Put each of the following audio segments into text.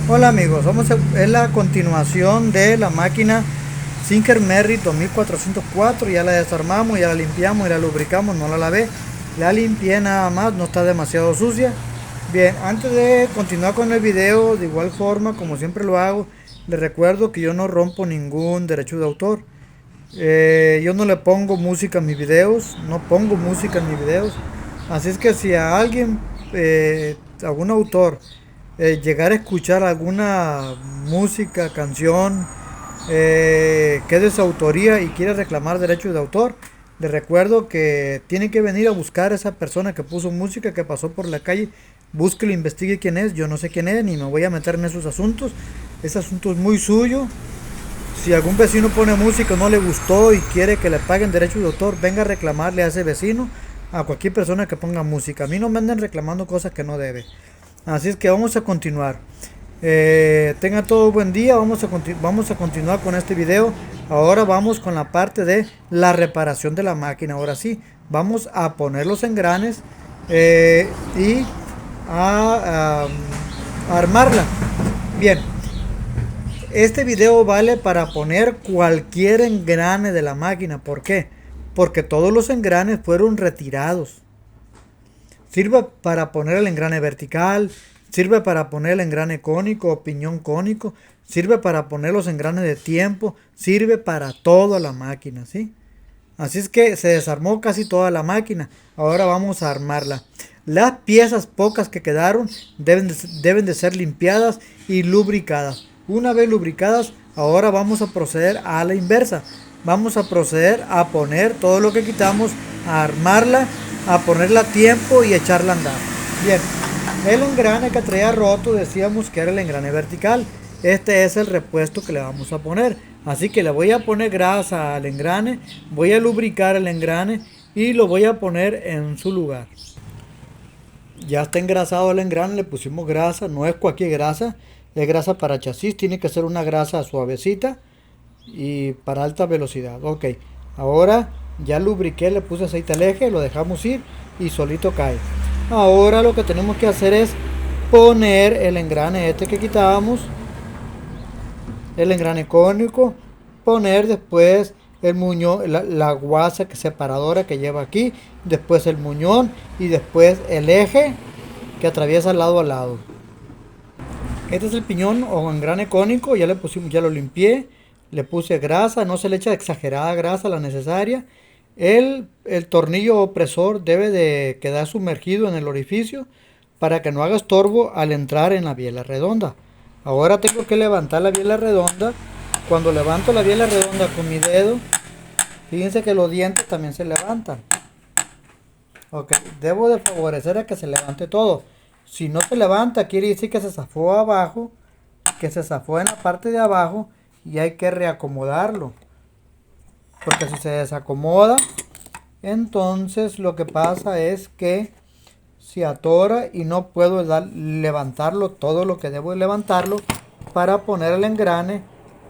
Hola amigos, es la continuación de la máquina Sinclair Merritt 2404. Ya la desarmamos, ya la limpiamos y la lubricamos, no la lavé. La limpié nada más, no está demasiado sucia. Bien, antes de continuar con el video, de igual forma como siempre lo hago, les recuerdo que yo no rompo ningún derecho de autor. Yo no le pongo música a mis videos, no pongo música en mis videos. Así es que si a alguien, algún autor, llegar a escuchar alguna música, canción, que es de su autoría y quiere reclamar derechos de autor, le recuerdo que tiene que venir a buscar a esa persona que puso música, que pasó por la calle, búsquelo, investigue quién es. Yo no sé quién es, ni me voy a meter en esos asuntos. Ese asunto es muy suyo. Si algún vecino pone música, no le gustó y quiere que le paguen derechos de autor, venga a reclamarle a ese vecino, a cualquier persona que ponga música. A mí no me anden reclamando cosas que no debe. Así es que vamos a continuar. Tenga todo buen día. Vamos a continuar con este video. Ahora vamos con la parte de la reparación de la máquina. Ahora sí, vamos a poner los engranes y a armarla. Bien, este video vale para poner cualquier engrane de la máquina. ¿Por qué? Porque todos los engranes fueron retirados. Sirve para poner el engrane vertical, sirve para poner el engrane cónico o piñón cónico, sirve para poner los engranes de tiempo, sirve para toda la máquina, ¿sí? Así es que se desarmó casi toda la máquina. Ahora vamos a armarla. Las piezas pocas que quedaron deben de ser limpiadas y lubricadas. Una vez lubricadas, ahora vamos a proceder a la inversa. Vamos a proceder a poner todo lo que quitamos, a armarla, a ponerla a tiempo y echarla a andar. Bien, el engrane que traía roto decíamos que era el engrane vertical. Este es el repuesto que le vamos a poner. Así que le voy a poner grasa al engrane, voy a lubricar el engrane y lo voy a poner en su lugar. Ya está engrasado el engrane, le pusimos grasa, no es cualquier grasa, es grasa para chasis, tiene que ser una grasa suavecita y para alta velocidad. Ok, ahora ya lubriqué, le puse aceite al eje, lo dejamos ir y solito cae. Ahora lo que tenemos que hacer es poner el engrane este que quitábamos, el engrane cónico, poner después el muñón, la guasa separadora que lleva aquí, después el muñón y después el eje que atraviesa lado a lado. Este es el piñón o engrane cónico, ya le pusimos, ya lo limpié, le puse grasa, no se le echa exagerada grasa, la necesaria. El tornillo opresor debe de quedar sumergido en el orificio para que no haga estorbo al entrar en la biela redonda. Ahora tengo que levantar la biela redonda. Cuando levanto la biela redonda con mi dedo, fíjense que los dientes también se levantan. Ok, debo de favorecer a que se levante todo. Si no se levanta, quiere decir que se zafó abajo, que se zafó en la parte de abajo y hay que reacomodarlo. Porque si se desacomoda, entonces lo que pasa es que se atora y no puedo levantarlo todo lo que debo de levantarlo para poner el engrane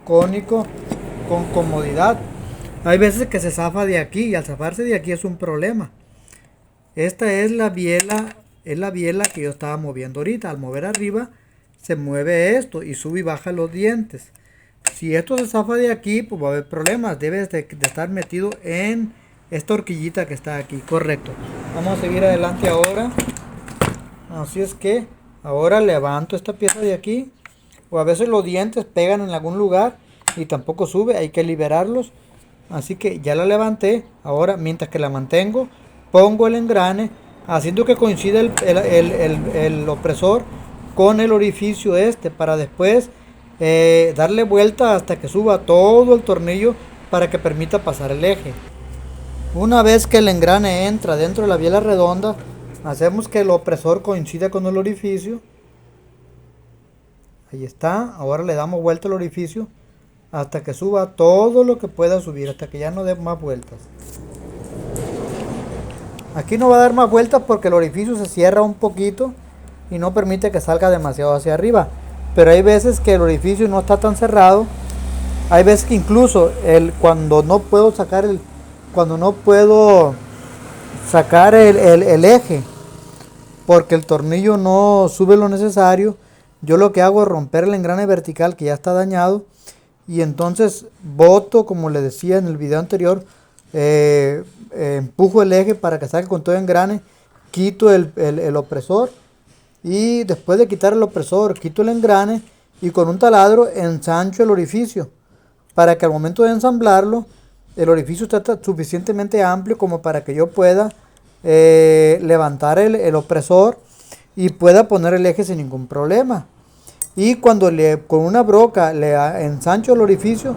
cónico con comodidad. Hay veces que se zafa de aquí y al zafarse de aquí es un problema. Esta es la biela que yo estaba moviendo ahorita. Al mover arriba se mueve esto y sube y baja los dientes. Si esto se zafa de aquí, pues va a haber problemas. Debe de estar metido en esta horquillita que está aquí. Correcto. Vamos a seguir adelante ahora. Así es que ahora levanto esta pieza de aquí. O a veces los dientes pegan en algún lugar y tampoco sube. Hay que liberarlos. Así que ya la levanté. Ahora, mientras que la mantengo, pongo el engrane, haciendo que coincida el opresor con el orificio este, para después darle vuelta hasta que suba todo el tornillo para que permita pasar el eje. Una vez que el engrane entra dentro de la biela redonda, hacemos que el opresor coincida con el orificio. Ahí está. Ahora le damos vuelta al orificio hasta que suba todo lo que pueda subir, hasta que ya no dé más vueltas. Aquí no va a dar más vueltas porque el orificio se cierra un poquito y no permite que salga demasiado hacia arriba. Pero hay veces que el orificio no está tan cerrado. Hay veces que incluso cuando no puedo sacar el eje porque el tornillo no sube lo necesario, yo lo que hago es romper el engrane vertical que ya está dañado y entonces boto, como le decía en el video anterior, empujo el eje para que salga con todo el engrane, quito el opresor y después de quitar el opresor quito el engrane y con un taladro ensancho el orificio para que al momento de ensamblarlo el orificio esté suficientemente amplio como para que yo pueda levantar el opresor y pueda poner el eje sin ningún problema. Y cuando con una broca le ensancho el orificio,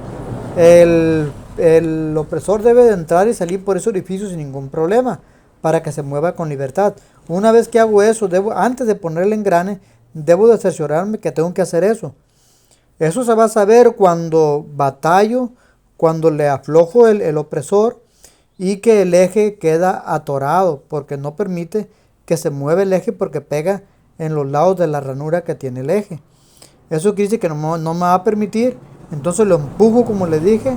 el opresor debe de entrar y salir por ese orificio sin ningún problema para que se mueva con libertad. Una vez que hago eso, antes de poner el engrane, debo de cerciorarme que tengo que hacer eso. Eso se va a saber cuando batallo, cuando le aflojo el opresor y que el eje queda atorado, porque no permite que se mueva el eje porque pega en los lados de la ranura que tiene el eje. Eso quiere decir que no me va a permitir, entonces lo empujo como les dije,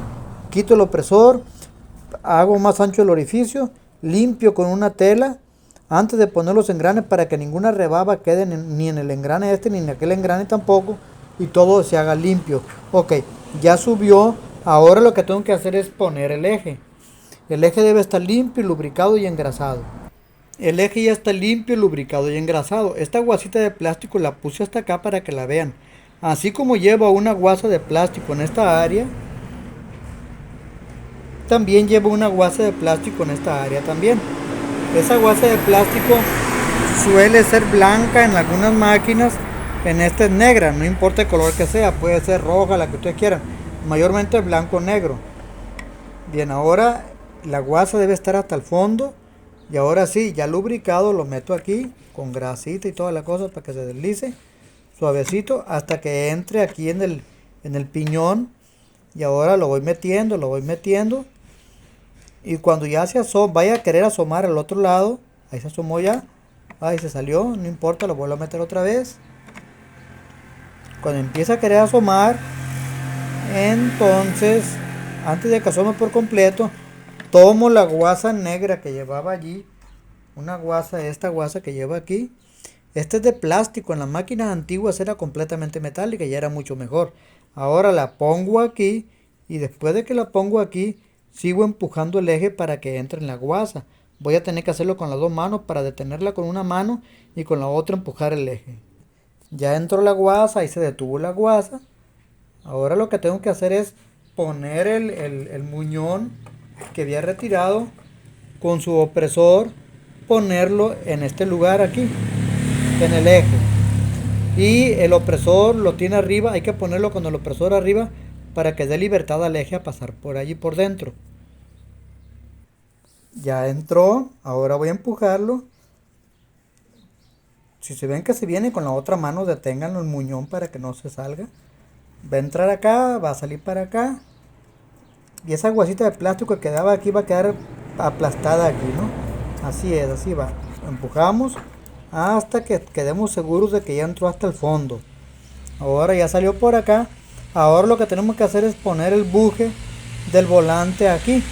quito el opresor, hago más ancho el orificio, limpio con una tela antes de poner los engranes para que ninguna rebaba quede ni en el engrane este ni en aquel engrane tampoco y todo se haga limpio. Ok, ya subió, ahora lo que tengo que hacer es poner el eje. El eje debe estar limpio, lubricado y engrasado. El eje ya está limpio, lubricado y engrasado. Esta guasita de plástico la puse hasta acá para que la vean. Así como llevo una guasa de plástico en esta área, también llevo una guasa de plástico en esta área también. Esa guasa de plástico suele ser blanca en algunas máquinas, en esta es negra, no importa el color que sea, puede ser roja, la que ustedes quieran, mayormente blanco o negro. Bien, ahora la guasa debe estar hasta el fondo y ahora sí, ya lubricado, lo meto aquí con grasita y toda la cosa para que se deslice suavecito hasta que entre aquí en el piñón y ahora lo voy metiendo y cuando ya vaya a querer asomar al otro lado, ahí se asomó ya, ahí se salió, no importa, lo vuelvo a meter otra vez. Cuando empieza a querer asomar, entonces antes de que asome por completo, tomo la guasa negra que llevaba allí, esta guasa que lleva aquí. Este es de plástico, en las máquinas antiguas era completamente metálica y era mucho mejor. Ahora la pongo aquí y después de que la pongo aquí, sigo empujando el eje para que entre en la guasa. Voy a tener que hacerlo con las dos manos para detenerla con una mano y con la otra empujar el eje. Ya entró la guasa y se detuvo la guasa. Ahora lo que tengo que hacer es poner el muñón que había retirado con su opresor, ponerlo en este lugar aquí, en el eje. Y el opresor lo tiene arriba, hay que ponerlo con el opresor arriba para que dé libertad al eje a pasar por allí por dentro. Ya entró, ahora voy a empujarlo. Si se ven que se viene con la otra mano, deténganlo el muñón para que no se salga. Va a entrar acá, va a salir para acá. Y esa guasita de plástico que quedaba aquí va a quedar aplastada aquí, ¿no? Así es, así va. Empujamos hasta que quedemos seguros de que ya entró hasta el fondo. Ahora ya salió por acá. Ahora lo que tenemos que hacer es poner el buje del volante aquí.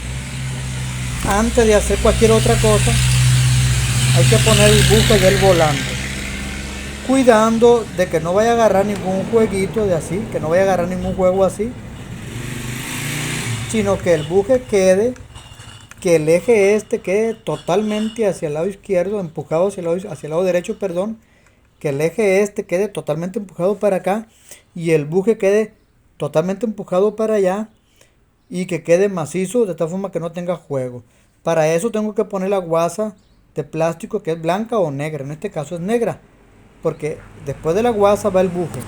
Antes de hacer cualquier otra cosa, hay que poner el buje del volante. Cuidando de que no vaya a agarrar ningún jueguito de así, que no vaya a agarrar ningún juego así, sino que el buje quede, que el eje este quede totalmente hacia el lado izquierdo, empujado hacia el lado derecho, perdón, que el eje este quede totalmente empujado para acá y el buje quede totalmente empujado para allá y que quede macizo de tal forma que no tenga juego. Para eso tengo que poner la guasa de plástico que es blanca o negra, en este caso es negra, porque después de la guasa va el buje.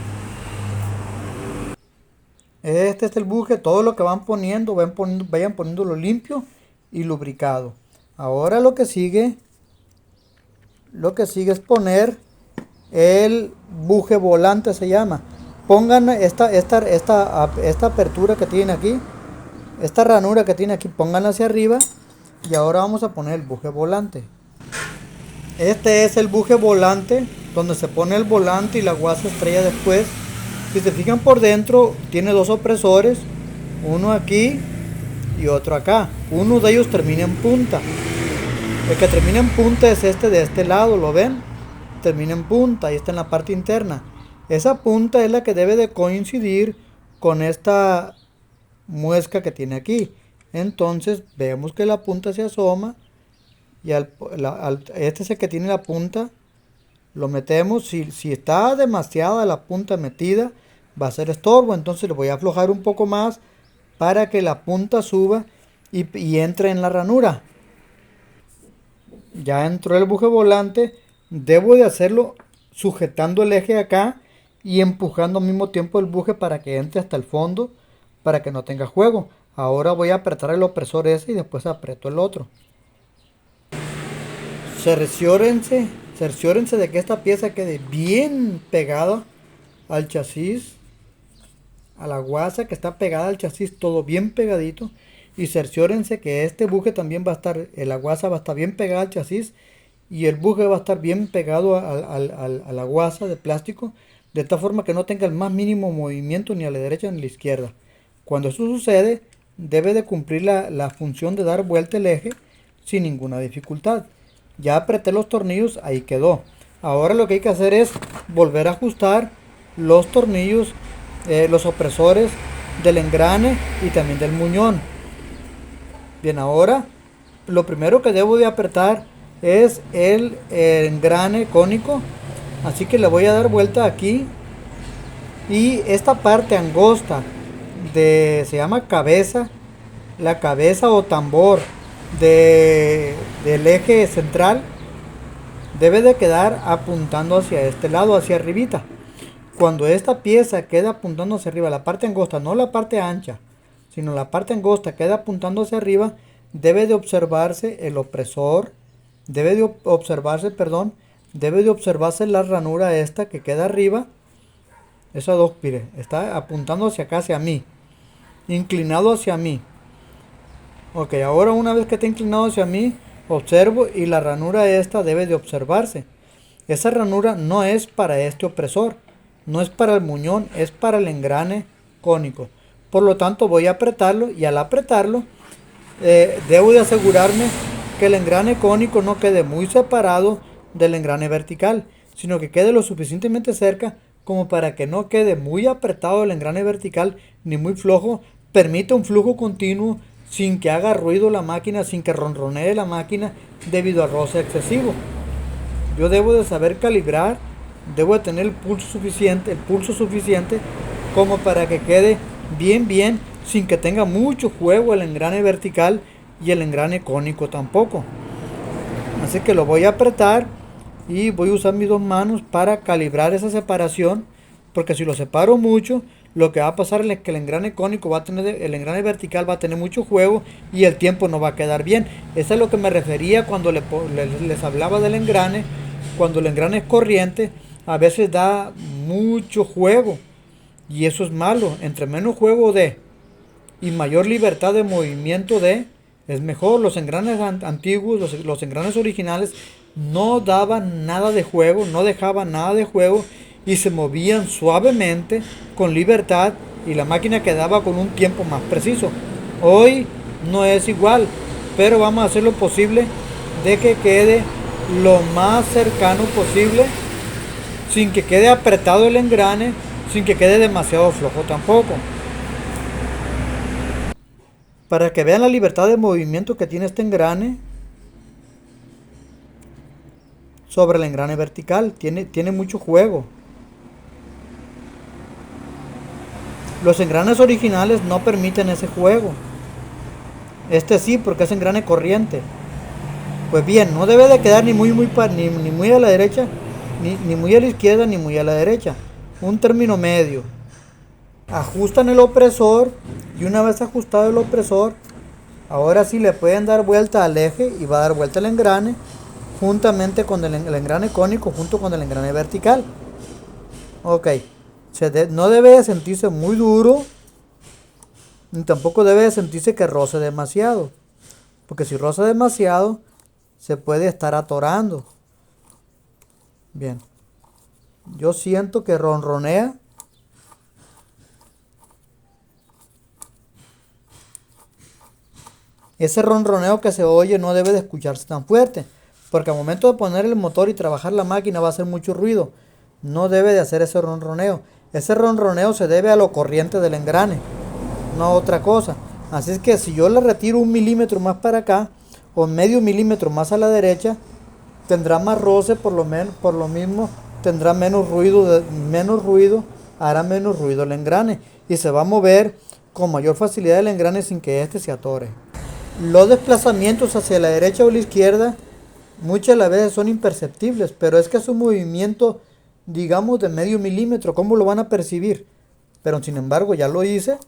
Este es el buje, todo lo que vayan poniéndolo limpio y lubricado. Ahora lo que sigue es poner el buje volante, se llama. Pongan esta apertura que tiene aquí, esta ranura que tiene aquí, pónganla hacia arriba y ahora vamos a poner el buje volante. Este es el buje volante donde se pone el volante y la guasa estrella después. Si se fijan por dentro, tiene dos opresores, uno aquí y otro acá. Uno de ellos termina en punta. El que termina en punta es este de este lado, ¿lo ven? Termina en punta y está en la parte interna. Esa punta es la que debe de coincidir con esta muesca que tiene aquí. Entonces vemos que la punta se asoma y este es el que tiene la punta. Lo metemos. Si está demasiada la punta metida, va a ser estorbo. Entonces le voy a aflojar un poco más para que la punta suba y entre en la ranura. Ya entró el buje volante. Debo de hacerlo sujetando el eje acá y empujando al mismo tiempo el buje para que entre hasta el fondo, para que no tenga juego. Ahora voy a apretar el opresor ese y después aprieto el otro. Cerciórense de que esta pieza quede bien pegada al chasis, a la guasa que está pegada al chasis, todo bien pegadito. Y cerciórense que este buje también va a estar, la guasa va a estar bien pegada al chasis y el buje va a estar bien pegado a la guasa de plástico, de tal forma que no tenga el más mínimo movimiento ni a la derecha ni a la izquierda. Cuando eso sucede, debe de cumplir la función de dar vuelta el eje sin ninguna dificultad. Ya apreté los tornillos, ahí quedó. Ahora lo que hay que hacer es volver a ajustar los tornillos, los opresores del engrane y también del muñón. Bien, ahora lo primero que debo de apretar es el engrane cónico, así que le voy a dar vuelta aquí y esta parte angosta se llama cabeza, la cabeza o tambor del eje central debe de quedar apuntando hacia este lado, hacia arribita. Cuando esta pieza queda apuntando hacia arriba, la parte angosta, no la parte ancha, sino la parte angosta queda apuntando hacia arriba, debe de observarse el opresor, debe de observarse la ranura esta que queda arriba. Esa dos, mire, está apuntando hacia acá, hacia mí, inclinado hacia mí. Ok, ahora una vez que está inclinado hacia mí, observo y la ranura esta debe de observarse. Esa ranura no es para este opresor, no es para el muñón, es para el engrane cónico. Por lo tanto voy a apretarlo y al apretarlo debo de asegurarme que el engrane cónico no quede muy separado del engrane vertical, sino que quede lo suficientemente cerca como para que no quede muy apretado el engrane vertical ni muy flojo. Permite un flujo continuo sin que haga ruido la máquina, sin que ronronee la máquina debido al roce excesivo. Yo debo de saber calibrar, debo de tener el pulso suficiente como para que quede bien, sin que tenga mucho juego el engrane vertical y el engrane cónico tampoco. Así que lo voy a apretar y voy a usar mis dos manos para calibrar esa separación, porque si lo separo mucho, lo que va a pasar es que el engrane cónico va a tener, el engrane vertical va a tener mucho juego y el tiempo no va a quedar bien. Eso es lo que me refería cuando les hablaba del engrane. Cuando el engrane es corriente, a veces da mucho juego y eso es malo. Entre menos juego dé y mayor libertad de movimiento dé, es mejor. Los engranes antiguos, los engranes originales no daban nada de juego, no dejaban nada de juego y se movían suavemente, con libertad, y la máquina quedaba con un tiempo más preciso. Hoy no es igual, pero vamos a hacer lo posible de que quede lo más cercano posible, sin que quede apretado el engrane, sin que quede demasiado flojo tampoco. Para que vean la libertad de movimiento que tiene este engrane sobre el engrane vertical, tiene mucho juego. Los engranes originales no permiten ese juego. Este sí, porque es engrane corriente. Pues bien, no debe de quedar ni muy a la derecha, ni muy a la izquierda, ni muy a la derecha. Un término medio. Ajustan el opresor y una vez ajustado el opresor, ahora sí le pueden dar vuelta al eje y va a dar vuelta el engrane juntamente con el engrane cónico junto con el engrane vertical. Ok. No debe de sentirse muy duro, ni tampoco debe de sentirse que roce demasiado, porque si roza demasiado se puede estar atorando. Bien, yo siento que ronronea. Ese ronroneo que se oye no debe de escucharse tan fuerte, porque al momento de poner el motor y trabajar la máquina va a hacer mucho ruido. no debe de hacer ese ronroneo. Ese ronroneo se debe a lo corriente del engrane, no a otra cosa. Así es que si yo le retiro 1 milímetro más para acá o medio milímetro más a la derecha, tendrá más roce, por lo mismo tendrá menos ruido, hará menos ruido el engrane y se va a mover con mayor facilidad el engrane sin que éste se atore. Los desplazamientos hacia la derecha o la izquierda muchas de las veces son imperceptibles, pero es que es un movimiento, digamos, de medio milímetro. ¿Cómo lo van a percibir? Pero sin embargo ya lo hice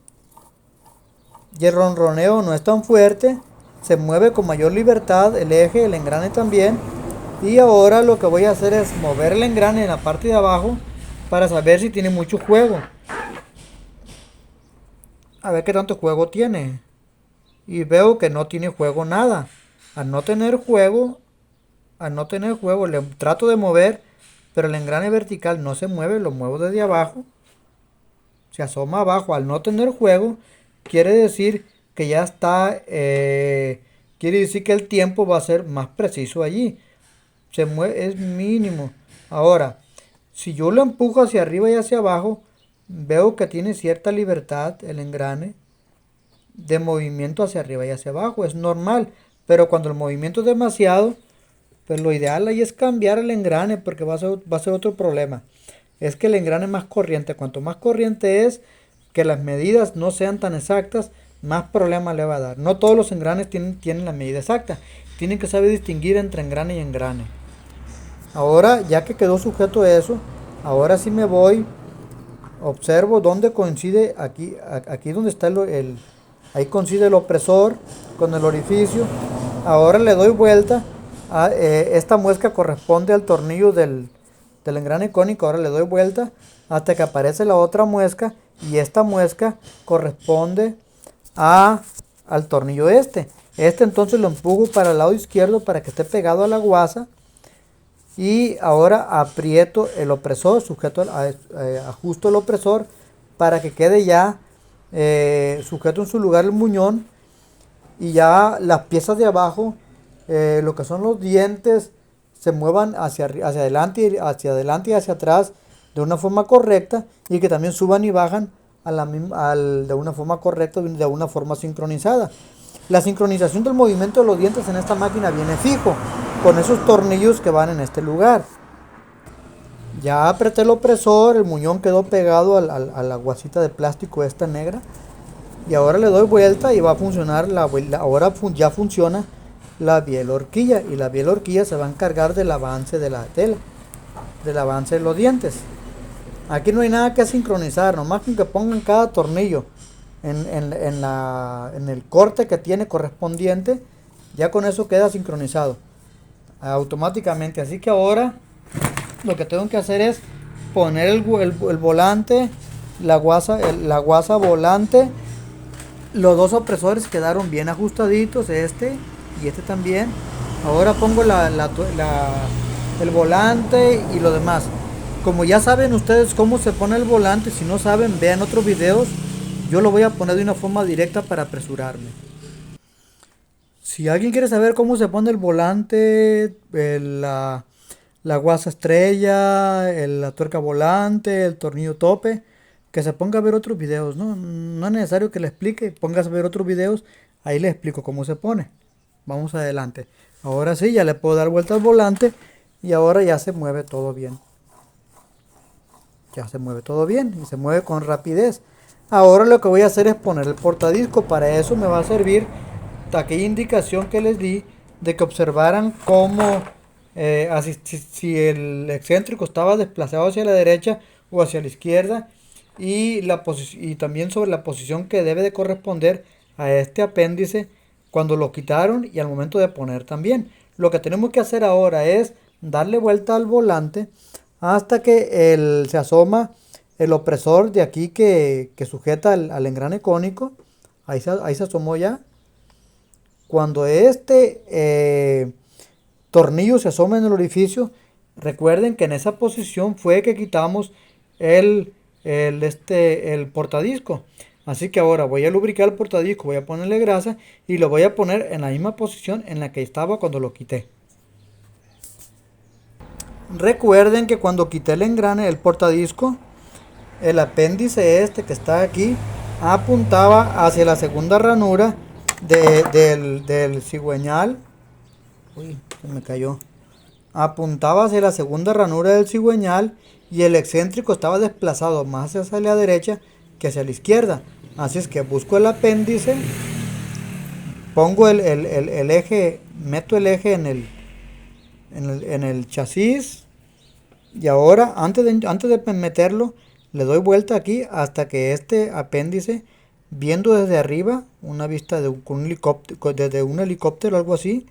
y el ronroneo no es tan fuerte, se mueve con mayor libertad el eje, el engrane también. Y ahora lo que voy a hacer es mover el engrane en la parte de abajo para saber si tiene mucho juego. A ver qué tanto juego tiene. Y veo que no tiene juego nada. Al no tener juego, le trato de mover, pero el engrane vertical no se mueve, lo muevo desde abajo. Se asoma abajo. Al no tener juego, quiere decir que ya está, quiere decir que el tiempo va a ser más preciso allí. Se mueve, es mínimo. Ahora, si yo lo empujo hacia arriba y hacia abajo, veo que tiene cierta libertad el engrane de movimiento hacia arriba y hacia abajo. Es normal, pero cuando el movimiento es demasiado, pues lo ideal ahí es cambiar el engrane porque va a ser otro problema. Es que el engrane es más corriente. Cuanto más corriente es, que las medidas no sean tan exactas, más problema le va a dar. No todos los engranes tienen la medida exacta. Tienen que saber distinguir entre engrane y engrane. Ahora, ya que quedó sujeto eso, ahora sí me voy, observo dónde coincide, aquí donde está ahí coincide el opresor con el orificio. Ahora le doy vuelta, esta muesca corresponde al tornillo del engrane cónico. Ahora le doy vuelta hasta que aparece la otra muesca y esta muesca corresponde al tornillo este. Entonces lo empujo para el lado izquierdo para que esté pegado a la guasa. Y ahora aprieto el opresor, ajusto el opresor para que quede ya sujeto en su lugar el muñón. Y ya las piezas de abajo, lo que son los dientes, se muevan hacia adelante y hacia atrás de una forma correcta, y que también suban y bajan de una forma correcta, de una forma sincronizada. La sincronización del movimiento de los dientes en esta máquina viene fijo, con esos tornillos que van en este lugar. Ya apreté el opresor, el muñón quedó pegado a la guasita de plástico esta negra. Y ahora le doy vuelta y va a funcionar, ahora ya funciona la biel horquilla. Y la biel horquilla se va a encargar del avance de la tela, del avance de los dientes. Aquí no hay nada que sincronizar, nomás con que pongan cada tornillo en el corte que tiene correspondiente, ya con eso queda sincronizado automáticamente. Así que ahora lo que tengo que hacer es poner el volante, la guasa volante. Los dos opresores quedaron bien ajustaditos, este y este también. Ahora pongo el volante y lo demás. Como ya saben ustedes cómo se pone el volante, si no saben, vean otros videos. Yo lo voy a poner de una forma directa para apresurarme. Si alguien quiere saber cómo se pone el volante, la guasa estrella, la tuerca volante, el tornillo tope, que se ponga a ver otros videos. No es necesario que le explique, póngase a ver otros videos, ahí le explico cómo se pone. Vamos adelante. Ahora sí, ya le puedo dar vuelta al volante y ahora ya se mueve todo bien. Ya se mueve todo bien y se mueve con rapidez. Ahora lo que voy a hacer es poner el portadisco. Para eso me va a servir aquella indicación que les di de que observaran cómo si el excéntrico estaba desplazado hacia la derecha o hacia la izquierda, y también sobre la posición que debe de corresponder a este apéndice cuando lo quitaron y al momento de poner también. Lo que tenemos que hacer ahora es darle vuelta al volante hasta que se asoma el opresor de aquí que sujeta al engrane cónico. Ahí se asomó ya. Cuando este tornillo se asoma en el orificio, recuerden que en esa posición fue que quitamos el portadisco. Así que ahora voy a lubricar el portadisco, voy a ponerle grasa y lo voy a poner en la misma posición en la que estaba cuando lo quité. Recuerden que cuando quité el engrane del portadisco, el apéndice este que está aquí apuntaba hacia la segunda ranura del cigüeñal. Uy, se me cayó. Apuntaba hacia la segunda ranura del cigüeñal y el excéntrico estaba desplazado más hacia la derecha que hacia la izquierda. Así es que busco el apéndice, pongo el eje, meto el eje en el chasis y ahora antes de meterlo le doy vuelta aquí hasta que este apéndice, viendo desde arriba, una vista de un helicóptero, desde un helicóptero o algo así,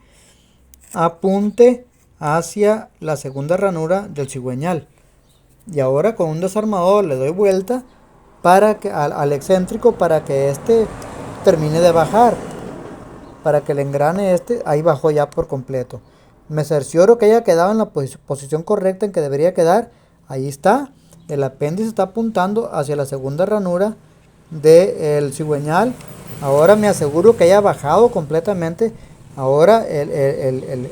apunte hacia la segunda ranura del cigüeñal. Y ahora con un desarmador le doy vuelta para que al excéntrico para que este termine de bajar, para que el engrane ahí bajó ya por completo. Me cercioro que haya quedado en la posición correcta en que debería quedar. Ahí está. El apéndice está apuntando hacia la segunda ranura del cigüeñal. Ahora me aseguro que haya bajado completamente. Ahora el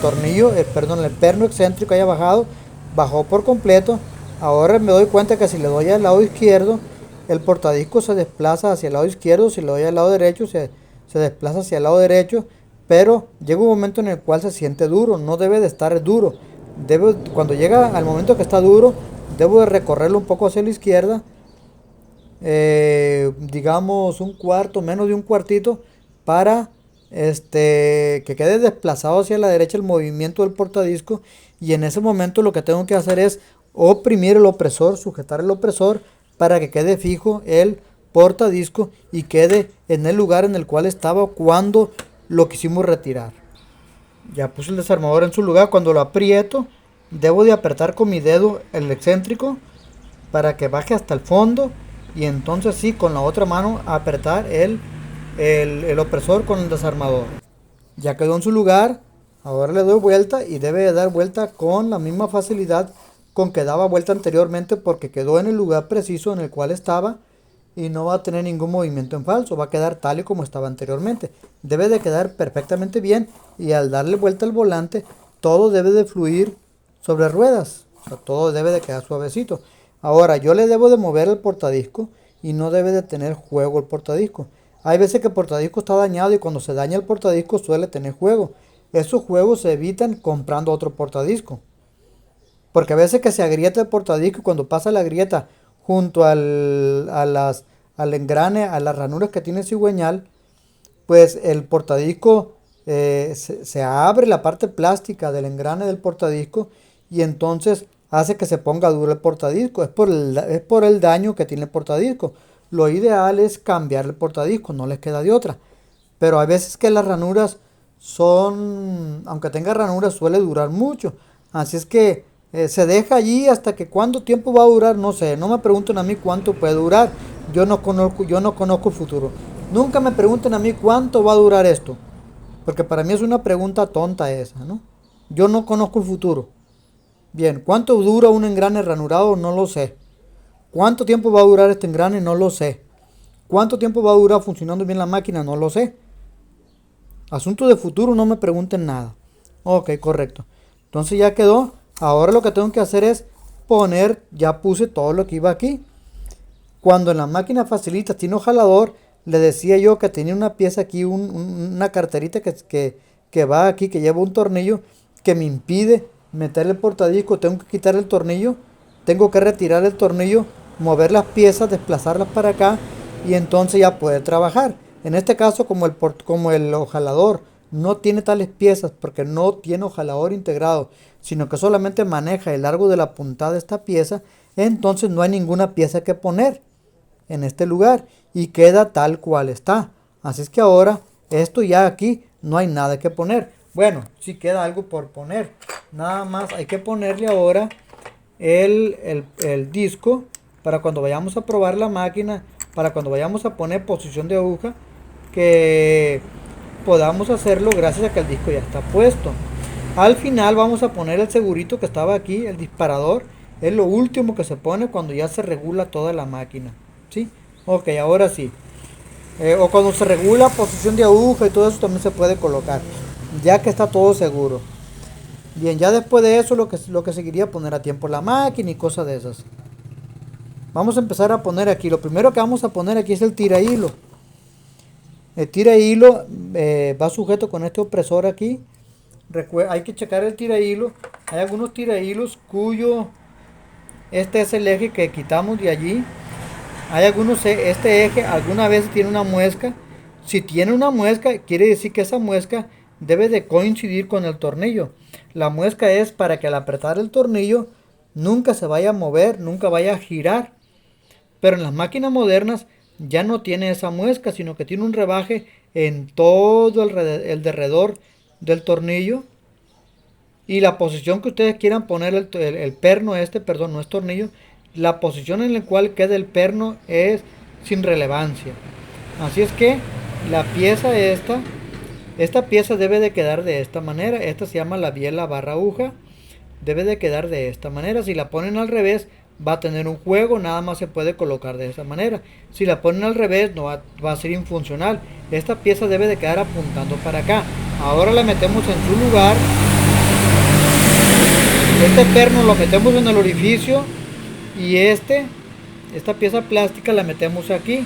tornillo, el perno excéntrico haya bajado. Bajó por completo. Ahora me doy cuenta que si le doy al lado izquierdo, el portadisco se desplaza hacia el lado izquierdo. Si le doy al lado derecho, se desplaza hacia el lado derecho. Pero llega un momento en el cual se siente duro. No debe de estar duro. Cuando llega al momento que está duro, debo de recorrerlo un poco hacia la izquierda. Digamos un cuarto, menos de un cuartito, para que quede desplazado hacia la derecha el movimiento del portadisco. Y en ese momento lo que tengo que hacer es oprimir el opresor, sujetar el opresor para que quede fijo el portadisco y quede en el lugar en el cual estaba cuando lo quisimos retirar. Ya puse el desarmador en su lugar. Cuando lo aprieto, debo de apretar con mi dedo el excéntrico para que baje hasta el fondo, y entonces sí, con la otra mano apretar el opresor con el desarmador. Ya quedó en su lugar. Ahora le doy vuelta y debe de dar vuelta con la misma facilidad con que daba vuelta anteriormente, porque quedó en el lugar preciso en el cual estaba y no va a tener ningún movimiento en falso, va a quedar tal y como estaba anteriormente. Debe de quedar perfectamente bien, y al darle vuelta al volante todo debe de fluir sobre ruedas, o sea, todo debe de quedar suavecito. Ahora yo le debo de mover el portadisco y no debe de tener juego el portadisco. Hay veces que el portadisco está dañado y cuando se daña el portadisco suele tener juego. Esos juegos se evitan comprando otro portadisco, porque a veces que se agrieta el portadisco y cuando pasa la grieta junto al engrane, a las ranuras que tiene el cigüeñal, pues el portadisco se abre la parte plástica del engrane del portadisco y entonces hace que se ponga duro el portadisco. Es por el daño que tiene el portadisco. Lo ideal es cambiar el portadisco, no les queda de otra. Pero hay veces que las ranuras aunque tenga ranuras, suele durar mucho. Así es que se deja allí hasta que cuánto tiempo va a durar, no sé. No me pregunten a mí cuánto puede durar. Yo no conozco el futuro. Nunca me pregunten a mí cuánto va a durar esto, porque para mí es una pregunta tonta esa, ¿no? Yo no conozco el futuro. Bien, ¿cuánto dura un engrane ranurado? No lo sé. ¿Cuánto tiempo va a durar este engrane? No lo sé. ¿Cuánto tiempo va a durar funcionando bien la máquina? No lo sé. Asunto de futuro, no me pregunten nada. Ok, correcto. Entonces ya quedó. Ahora lo que tengo que hacer es ya puse todo lo que iba aquí. Cuando en la máquina facilita tiene jalador, le decía yo que tenía una pieza aquí, una carterita que va aquí, que lleva un tornillo que me impide meter el portadisco. Tengo que quitar el tornillo, tengo que retirar el tornillo, mover las piezas, desplazarlas para acá y entonces ya poder trabajar. En este caso, como el ojalador no tiene tales piezas porque no tiene ojalador integrado, sino que solamente maneja el largo de la puntada de esta pieza, entonces no hay ninguna pieza que poner en este lugar y queda tal cual está. Así es que ahora esto ya aquí no hay nada que poner. Bueno, sí queda algo por poner. Nada más hay que ponerle ahora el disco para cuando vayamos a probar la máquina, para cuando vayamos a poner posición de aguja, que podamos hacerlo gracias a que el disco ya está puesto. Al final vamos a poner el segurito que estaba aquí, el disparador. Es lo último que se pone cuando ya se regula toda la máquina. ¿Sí? Ok, ahora sí. O cuando se regula posición de aguja y todo eso también se puede colocar, ya que está todo seguro. Bien, ya después de eso lo que seguiría poner a tiempo la máquina y cosas de esas. Vamos a empezar a poner aquí. Lo primero que vamos a poner aquí es el tira hilo. El tira hilo va sujeto con este opresor aquí. Hay que checar el tira hilo. Hay algunos tira hilos cuyo este es el eje que quitamos de allí. Hay algunos, este eje alguna vez tiene una muesca. Si tiene una muesca, quiere decir que esa muesca debe de coincidir con el tornillo. La muesca es para que al apretar el tornillo nunca se vaya a mover, nunca vaya a girar. Pero en las máquinas modernas ya no tiene esa muesca, sino que tiene un rebaje en todo el derredor del tornillo. Y la posición que ustedes quieran poner el perno perdón, no es tornillo, la posición en la cual queda el perno es sin relevancia. Así es que la pieza esta pieza debe de quedar de esta manera. Esta se llama la biela barra aguja. Debe de quedar de esta manera. Si la ponen al revés, va a tener un juego, nada más se puede colocar de esa manera. Si la ponen al revés, no va a ser infuncional. Esta pieza debe de quedar apuntando para acá. Ahora la metemos en su lugar. Este perno lo metemos en el orificio y esta pieza plástica la metemos aquí.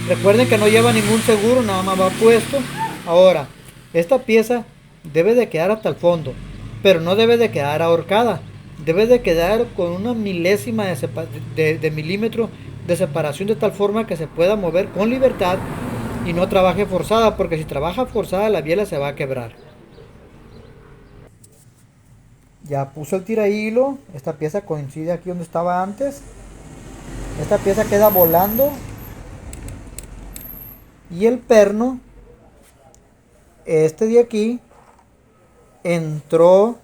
Recuerden que no lleva ningún seguro, nada más va puesto. Ahora, esta pieza debe de quedar hasta el fondo, pero no debe de quedar ahorcada. Debe de quedar con una milésima de milímetro de separación, de tal forma que se pueda mover con libertad y no trabaje forzada, porque si trabaja forzada la biela se va a quebrar. Ya puso el tira hilo. Esta pieza coincide aquí donde estaba antes. Esta pieza queda volando. Y el perno, este de aquí, entró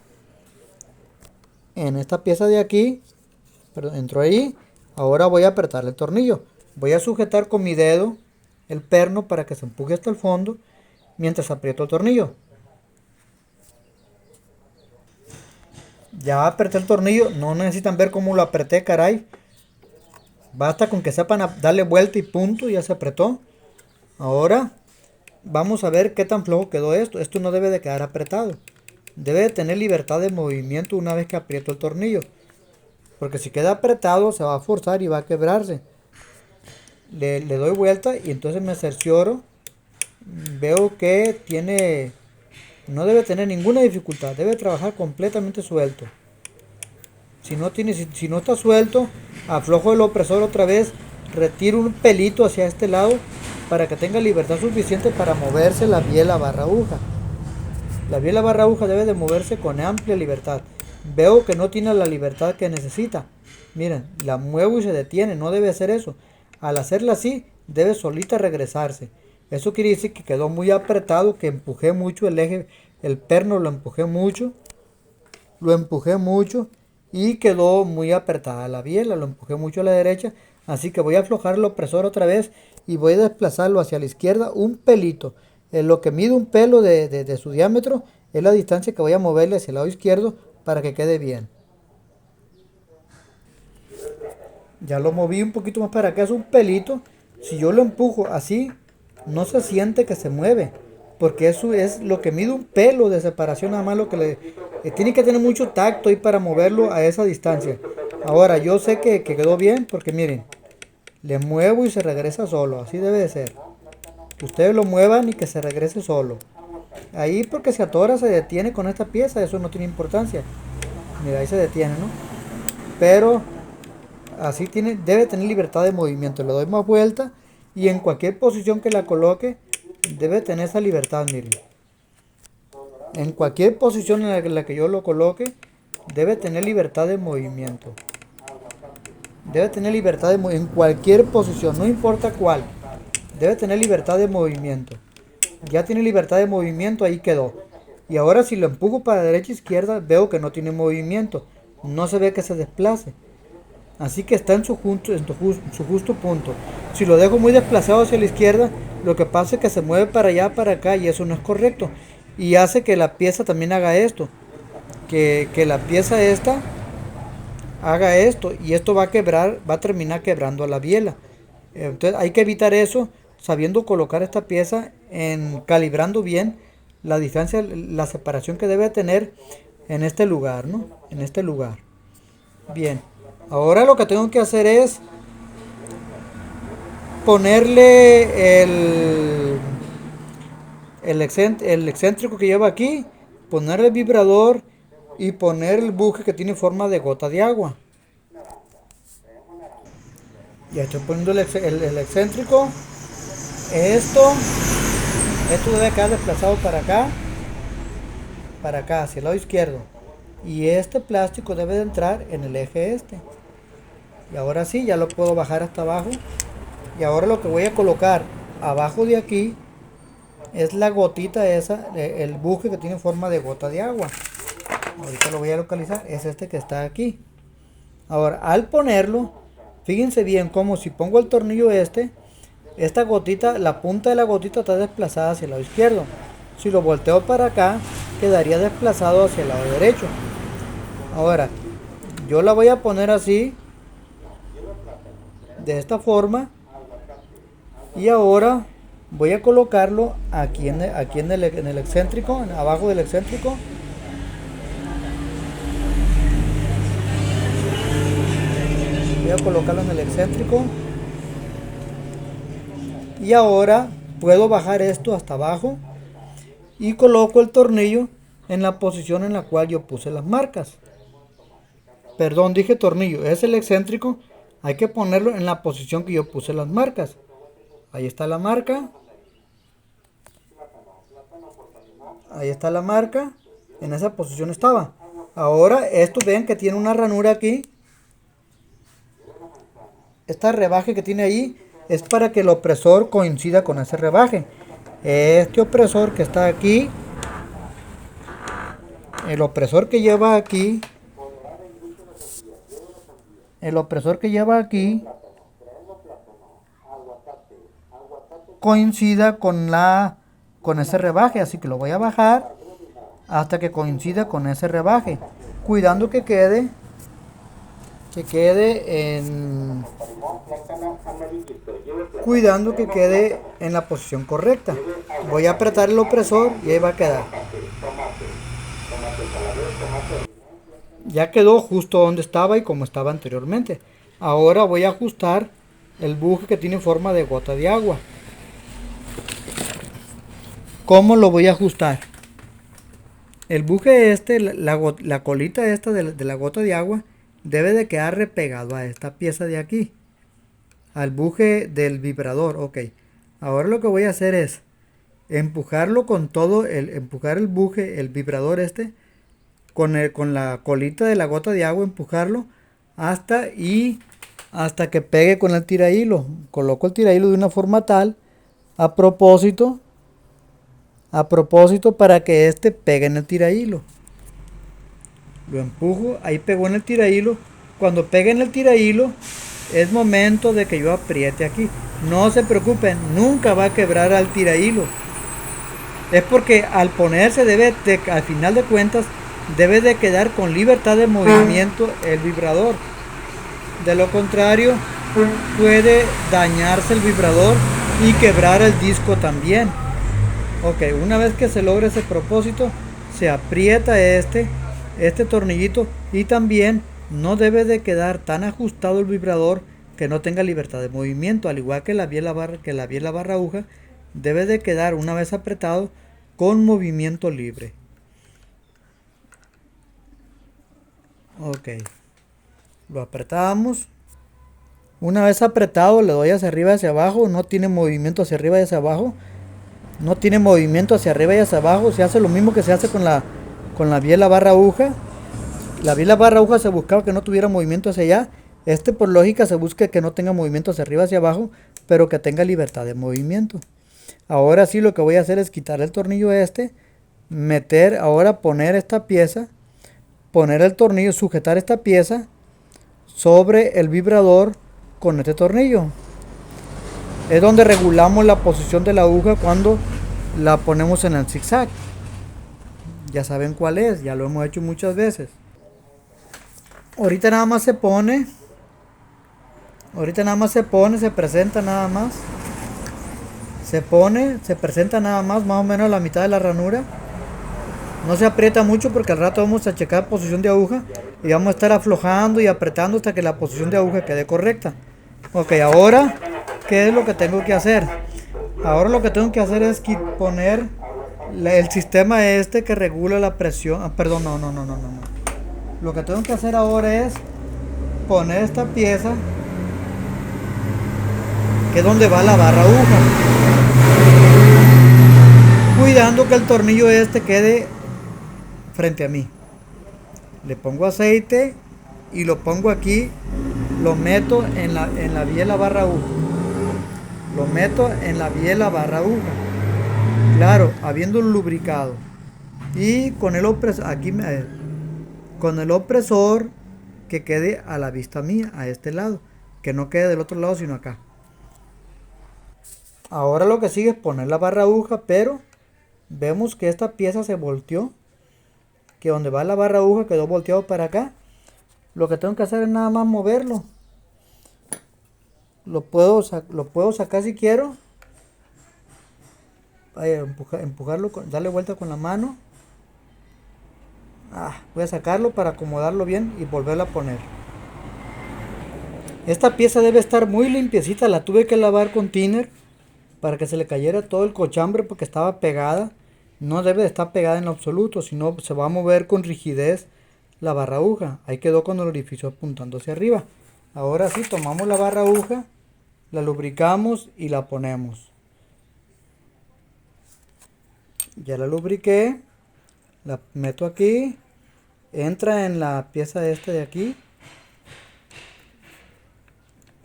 en esta pieza de aquí. Perdón, entró ahí. Ahora voy a apretar el tornillo. Voy a sujetar con mi dedo el perno para que se empuje hasta el fondo mientras aprieto el tornillo. Ya apreté el tornillo, no necesitan ver cómo lo apreté, caray. Basta con que sepan darle vuelta y punto, ya se apretó. Ahora vamos a ver qué tan flojo quedó esto. Esto no debe de quedar apretado. Debe de tener libertad de movimiento una vez que aprieto el tornillo. Porque si queda apretado se va a forzar y va a quebrarse. Le doy vuelta y entonces me cercioro. Veo que no debe tener ninguna dificultad. Debe trabajar completamente suelto. Si no está suelto, aflojo el opresor otra vez. Retiro un pelito hacia este lado para que tenga libertad suficiente para moverse la biela barra aguja. La biela barra aguja debe de moverse con amplia libertad. Veo que no tiene la libertad que necesita. Miren, la muevo y se detiene. No debe hacer eso. Al hacerla así, debe solita regresarse. Eso quiere decir que quedó muy apretado, que empujé mucho el eje, el perno lo empujé mucho. Y quedó muy apretada la biela, lo empujé mucho a la derecha. Así que voy a aflojar el opresor otra vez y voy a desplazarlo hacia la izquierda un pelito. En lo que mide un pelo de su diámetro es la distancia que voy a moverle hacia el lado izquierdo para que quede bien. Ya lo moví un poquito más para acá, es un pelito. Si yo lo empujo así, no se siente que se mueve, porque eso es lo que mide un pelo de separación, nada más lo que tiene que tener mucho tacto ahí para moverlo a esa distancia. Ahora yo sé que quedó bien porque miren, le muevo y se regresa solo, así debe de ser. Que ustedes lo muevan y que se regrese solo. Ahí porque se atora, se detiene con esta pieza, eso no tiene importancia. Mira, ahí se detiene, ¿no? Pero así debe tener libertad de movimiento. Le doy más vuelta y en cualquier posición que la coloque debe tener esa libertad, miren. En cualquier posición en la que yo lo coloque debe tener libertad de movimiento. Debe tener libertad en cualquier posición, no importa cuál. Debe tener libertad de movimiento. Ya tiene libertad de movimiento, ahí quedó. Y ahora si lo empujo para derecha e izquierda, veo que no tiene movimiento. No se ve que se desplace. Así que está en su justo punto. Si lo dejo muy desplazado hacia la izquierda, lo que pasa es que se mueve para allá, para acá, y eso no es correcto. Y hace que la pieza también haga esto. Que la pieza esta haga esto. Y esto va a terminar quebrando a la biela. Entonces hay que evitar eso, sabiendo colocar esta pieza, calibrando bien la distancia, la separación que debe tener en este lugar, ¿no? En este lugar. Bien, ahora lo que tengo que hacer es ponerle el excéntrico que lleva aquí, poner el vibrador y poner el buje que tiene forma de gota de agua. Ya estoy poniendo el excéntrico. Esto debe quedar desplazado para acá, hacia el lado izquierdo. Y este plástico debe de entrar en el eje este. Y ahora sí, ya lo puedo bajar hasta abajo. Y ahora lo que voy a colocar abajo de aquí es la gotita esa, el buje que tiene forma de gota de agua. Ahorita lo voy a localizar, es este que está aquí. Ahora, al ponerlo, fíjense bien como si pongo el tornillo esta gotita, la punta de la gotita está desplazada hacia el lado izquierdo. Si lo volteo para acá, quedaría desplazado hacia el lado derecho. Ahora, yo la voy a poner así, de esta forma. Y ahora voy a colocarlo aquí en el excéntrico, abajo del excéntrico. Voy a colocarlo en el excéntrico. Y ahora puedo bajar esto hasta abajo y coloco el tornillo en la posición en la cual yo puse las marcas. Perdón, dije tornillo, es el excéntrico. Hay que ponerlo en la posición que yo puse las marcas. Ahí está la marca. Ahí está la marca. En esa posición estaba. Ahora esto ven que tiene una ranura aquí. Esta rebaje que tiene ahí es para que el opresor coincida con ese rebaje. Este opresor que está aquí, el opresor que lleva aquí, coincida con ese rebaje, así que lo voy a bajar hasta que coincida con ese rebaje, cuidando que quede en la posición correcta. Voy a apretar el opresor y ahí va a quedar. Ya quedó justo donde estaba y como estaba anteriormente. Ahora voy a ajustar el buje que tiene forma de gota de agua. ¿Cómo lo voy a ajustar? El buje la colita esta de la gota de agua debe de quedar repegado a esta pieza de aquí, al buje del vibrador. Ok, ahora lo que voy a hacer es empujarlo con todo, empujar el buje, el vibrador con la colita de la gota de agua, empujarlo hasta que pegue con el tirahilo. Coloco el tirahilo de una forma tal, a propósito para que pegue en el tirahilo. Lo empujo, ahí pegó en el tirahilo. Cuando pegue en el tirahilo, es momento de que yo apriete aquí. No se preocupen, nunca va a quebrar al tirahilo. Es porque al ponerse al final de cuentas, debe de quedar con libertad de movimiento el vibrador. De lo contrario, puede dañarse el vibrador y quebrar el disco también. Ok, una vez que se logra ese propósito, se aprieta este tornillito, y también no debe de quedar tan ajustado el vibrador que no tenga libertad de movimiento, al igual que la biela barra aguja debe de quedar, una vez apretado, con movimiento libre. Ok, lo apretamos. Una vez apretado, le doy hacia arriba y hacia abajo. No tiene movimiento hacia arriba y hacia abajo. No tiene movimiento hacia arriba y hacia abajo. Se hace lo mismo que se hace con la biela barra aguja. La biela barra aguja se buscaba que no tuviera movimiento hacia allá. Por lógica se busca que no tenga movimiento hacia arriba hacia abajo, pero que tenga libertad de movimiento. Ahora sí, lo que voy a hacer es quitar el tornillo poner esta pieza, poner el tornillo, sujetar esta pieza sobre el vibrador con este tornillo. Es donde regulamos la posición de la aguja cuando la ponemos en el zigzag. Ya saben cuál es, ya lo hemos hecho muchas veces. Ahorita nada más se pone, se presenta nada más. Se presenta nada más o menos a la mitad de la ranura. No se aprieta mucho porque al rato vamos a checar posición de aguja y vamos a estar aflojando y apretando hasta que la posición de aguja quede correcta. Ok, ahora, ¿qué es lo que tengo que hacer? Ahora lo que tengo que hacer es poner el sistema este que regula la presión. Perdón, no. Lo que tengo que hacer ahora es poner esta pieza, que es donde va la barra aguja, cuidando que el tornillo este quede frente a mí. Le pongo aceite y lo pongo aquí, lo meto en la biela barra aguja. Lo meto en la biela barra aguja. Claro, habiendo lubricado. Y con el opresor, con el opresor que quede a la vista mía, a este lado. Que no quede del otro lado, sino acá. Ahora lo que sigue es poner la barra aguja, pero vemos que esta pieza se volteó. Que donde va la barra aguja quedó volteado para acá. Lo que tengo que hacer es nada más moverlo. Lo puedo sacar si quiero. Empujarlo, darle vuelta con la mano. Voy a sacarlo para acomodarlo bien y volverlo a poner. Esta pieza debe estar muy limpiecita. La tuve que lavar con thinner para que se le cayera todo el cochambre porque estaba pegada. No debe de estar pegada en lo absoluto, sino se va a mover con rigidez la barra aguja. Ahí quedó con el orificio apuntando hacia arriba. Ahora sí, tomamos la barra aguja, la lubricamos y la ponemos. Ya la lubriqué, la meto aquí, entra en la pieza esta de aquí.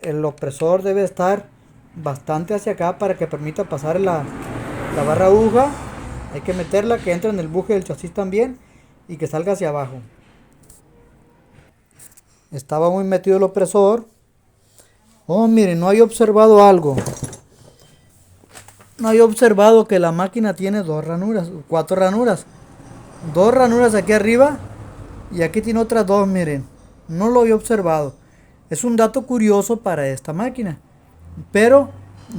El opresor debe estar bastante hacia acá para que permita pasar la barra aguja. Hay que meterla, que entre en el buje del chasis también y que salga hacia abajo. Estaba muy metido el opresor. Oh, miren, no hay observado algo. No hay observado que la máquina tiene 4 ranuras. 2 ranuras aquí arriba y aquí tiene otras 2, miren. No lo había observado. Es un dato curioso para esta máquina. Pero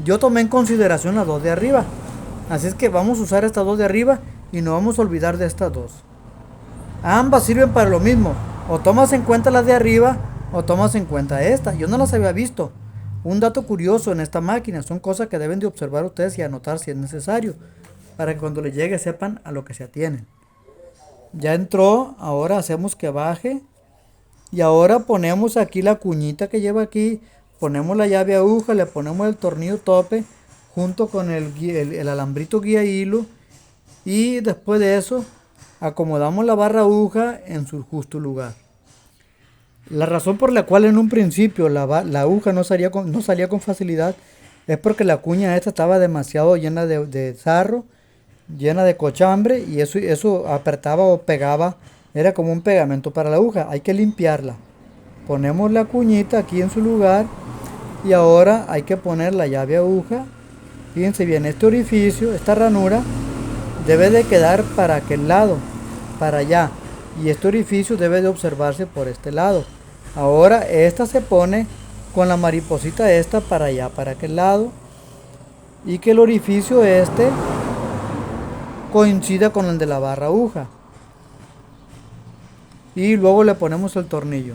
yo tomé en consideración las 2 de arriba. Así es que vamos a usar estas 2 de arriba y no vamos a olvidar de estas 2. Ambas sirven para lo mismo. O tomas en cuenta las de arriba o tomas en cuenta esta. Yo no las había visto. Un dato curioso en esta máquina. Son cosas que deben de observar ustedes y anotar si es necesario. Para que cuando les llegue sepan a lo que se atienen. Ya entró. Ahora hacemos que baje. Y ahora ponemos aquí la cuñita que lleva aquí. Ponemos la llave aguja. Le ponemos el tornillo tope. Junto con el alambrito guía hilo. Y después de eso acomodamos la barra aguja en su justo lugar. La razón por la cual en un principio la aguja no salía con facilidad es porque la cuña esta estaba demasiado llena de sarro, llena de cochambre, y eso apretaba o pegaba, era como un pegamento para la aguja. Hay que limpiarla. Ponemos la cuñita aquí en su lugar y ahora hay que poner la llave aguja. Fíjense bien, este orificio, esta ranura debe de quedar para aquel lado, para allá, y este orificio debe de observarse por este lado. Ahora esta se pone con la mariposita esta para allá, para aquel lado, y que el orificio este coincida con el de la barra aguja. Y luego le ponemos el tornillo.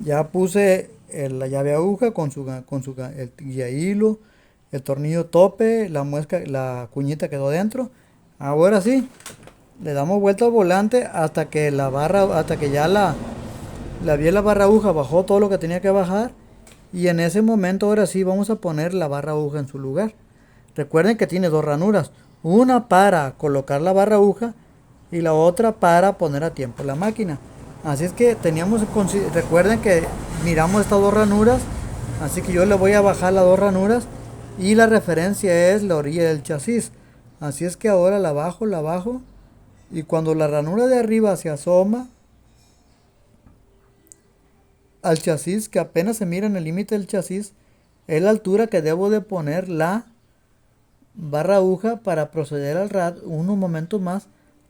Ya puse la llave aguja con el guía hilo, el tornillo tope, la cuñita quedó dentro. Ahora sí, le damos vuelta al volante hasta que ya la biela barra aguja bajó todo lo que tenía que bajar. Y en ese momento ahora sí vamos a poner la barra aguja en su lugar. Recuerden que tiene 2 ranuras. Una para colocar la barra aguja y la otra para poner a tiempo la máquina. Así es que recuerden que miramos estas 2 ranuras. Así que yo le voy a bajar las 2 ranuras. Y la referencia es la orilla del chasis. Así es que ahora la bajo. Y cuando la ranura de arriba se asoma al chasis, que apenas se mira en el límite del chasis, es la altura que debo de poner la barra aguja para proceder unos momentos más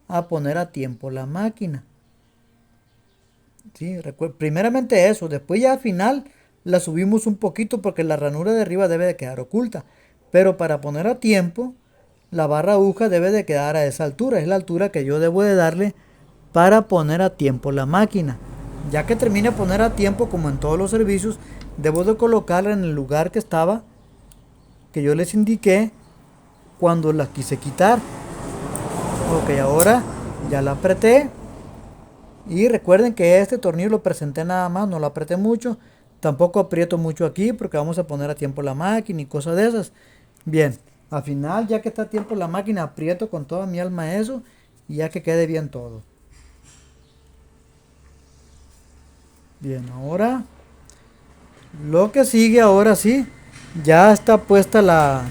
a poner a tiempo la máquina. Sí, primeramente eso, después ya al final la subimos un poquito porque la ranura de arriba debe de quedar oculta. Pero para poner a tiempo la barra aguja debe de quedar a esa altura. Es la altura que yo debo de darle para poner a tiempo la máquina. Ya que termine de poner a tiempo, como en todos los servicios, debo de colocarla en el lugar que estaba, que yo les indiqué cuando la quise quitar. Ok, ahora ya la apreté. Y recuerden que este tornillo lo presenté nada más, no lo apreté mucho. Tampoco aprieto mucho aquí porque vamos a poner a tiempo la máquina y cosas de esas. Bien, al final, ya que está a tiempo la máquina, aprieto con toda mi alma eso y ya que quede bien todo. Bien, ahora lo que sigue, ahora sí, ya está puesta la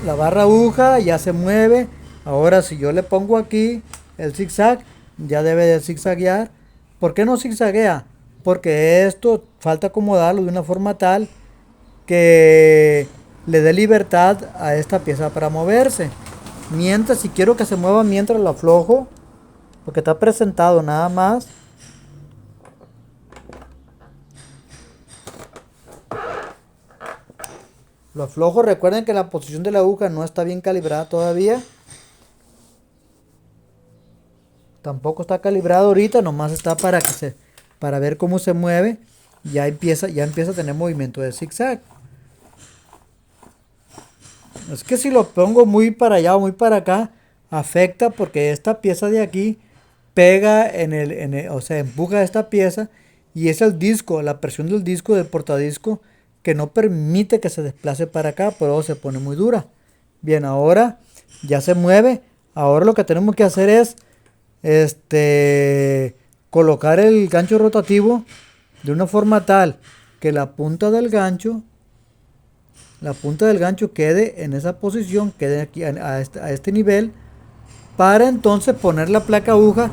barra aguja, ya se mueve. Ahora si yo le pongo aquí el zigzag, ya debe de zigzaguear. ¿Por qué no zigzaguea? Porque esto falta acomodarlo de una forma tal que le dé libertad a esta pieza para moverse. Mientras, si quiero que se mueva mientras lo aflojo, porque está presentado nada más. Lo aflojo, recuerden que la posición de la aguja no está bien calibrada todavía. Tampoco está calibrado ahorita, nomás está para ver cómo se mueve. Ya empieza a tener movimiento de zigzag. Es que si lo pongo muy para allá o muy para acá, afecta porque esta pieza de aquí pega o sea, empuja esta pieza y es el disco, la presión del disco, del portadisco, que no permite que se desplace para acá, pero se pone muy dura. Bien, ahora ya se mueve. Ahora lo que tenemos que hacer es colocar el gancho rotativo de una forma tal que la punta del gancho quede en esa posición, quede aquí a este nivel, para entonces poner la placa aguja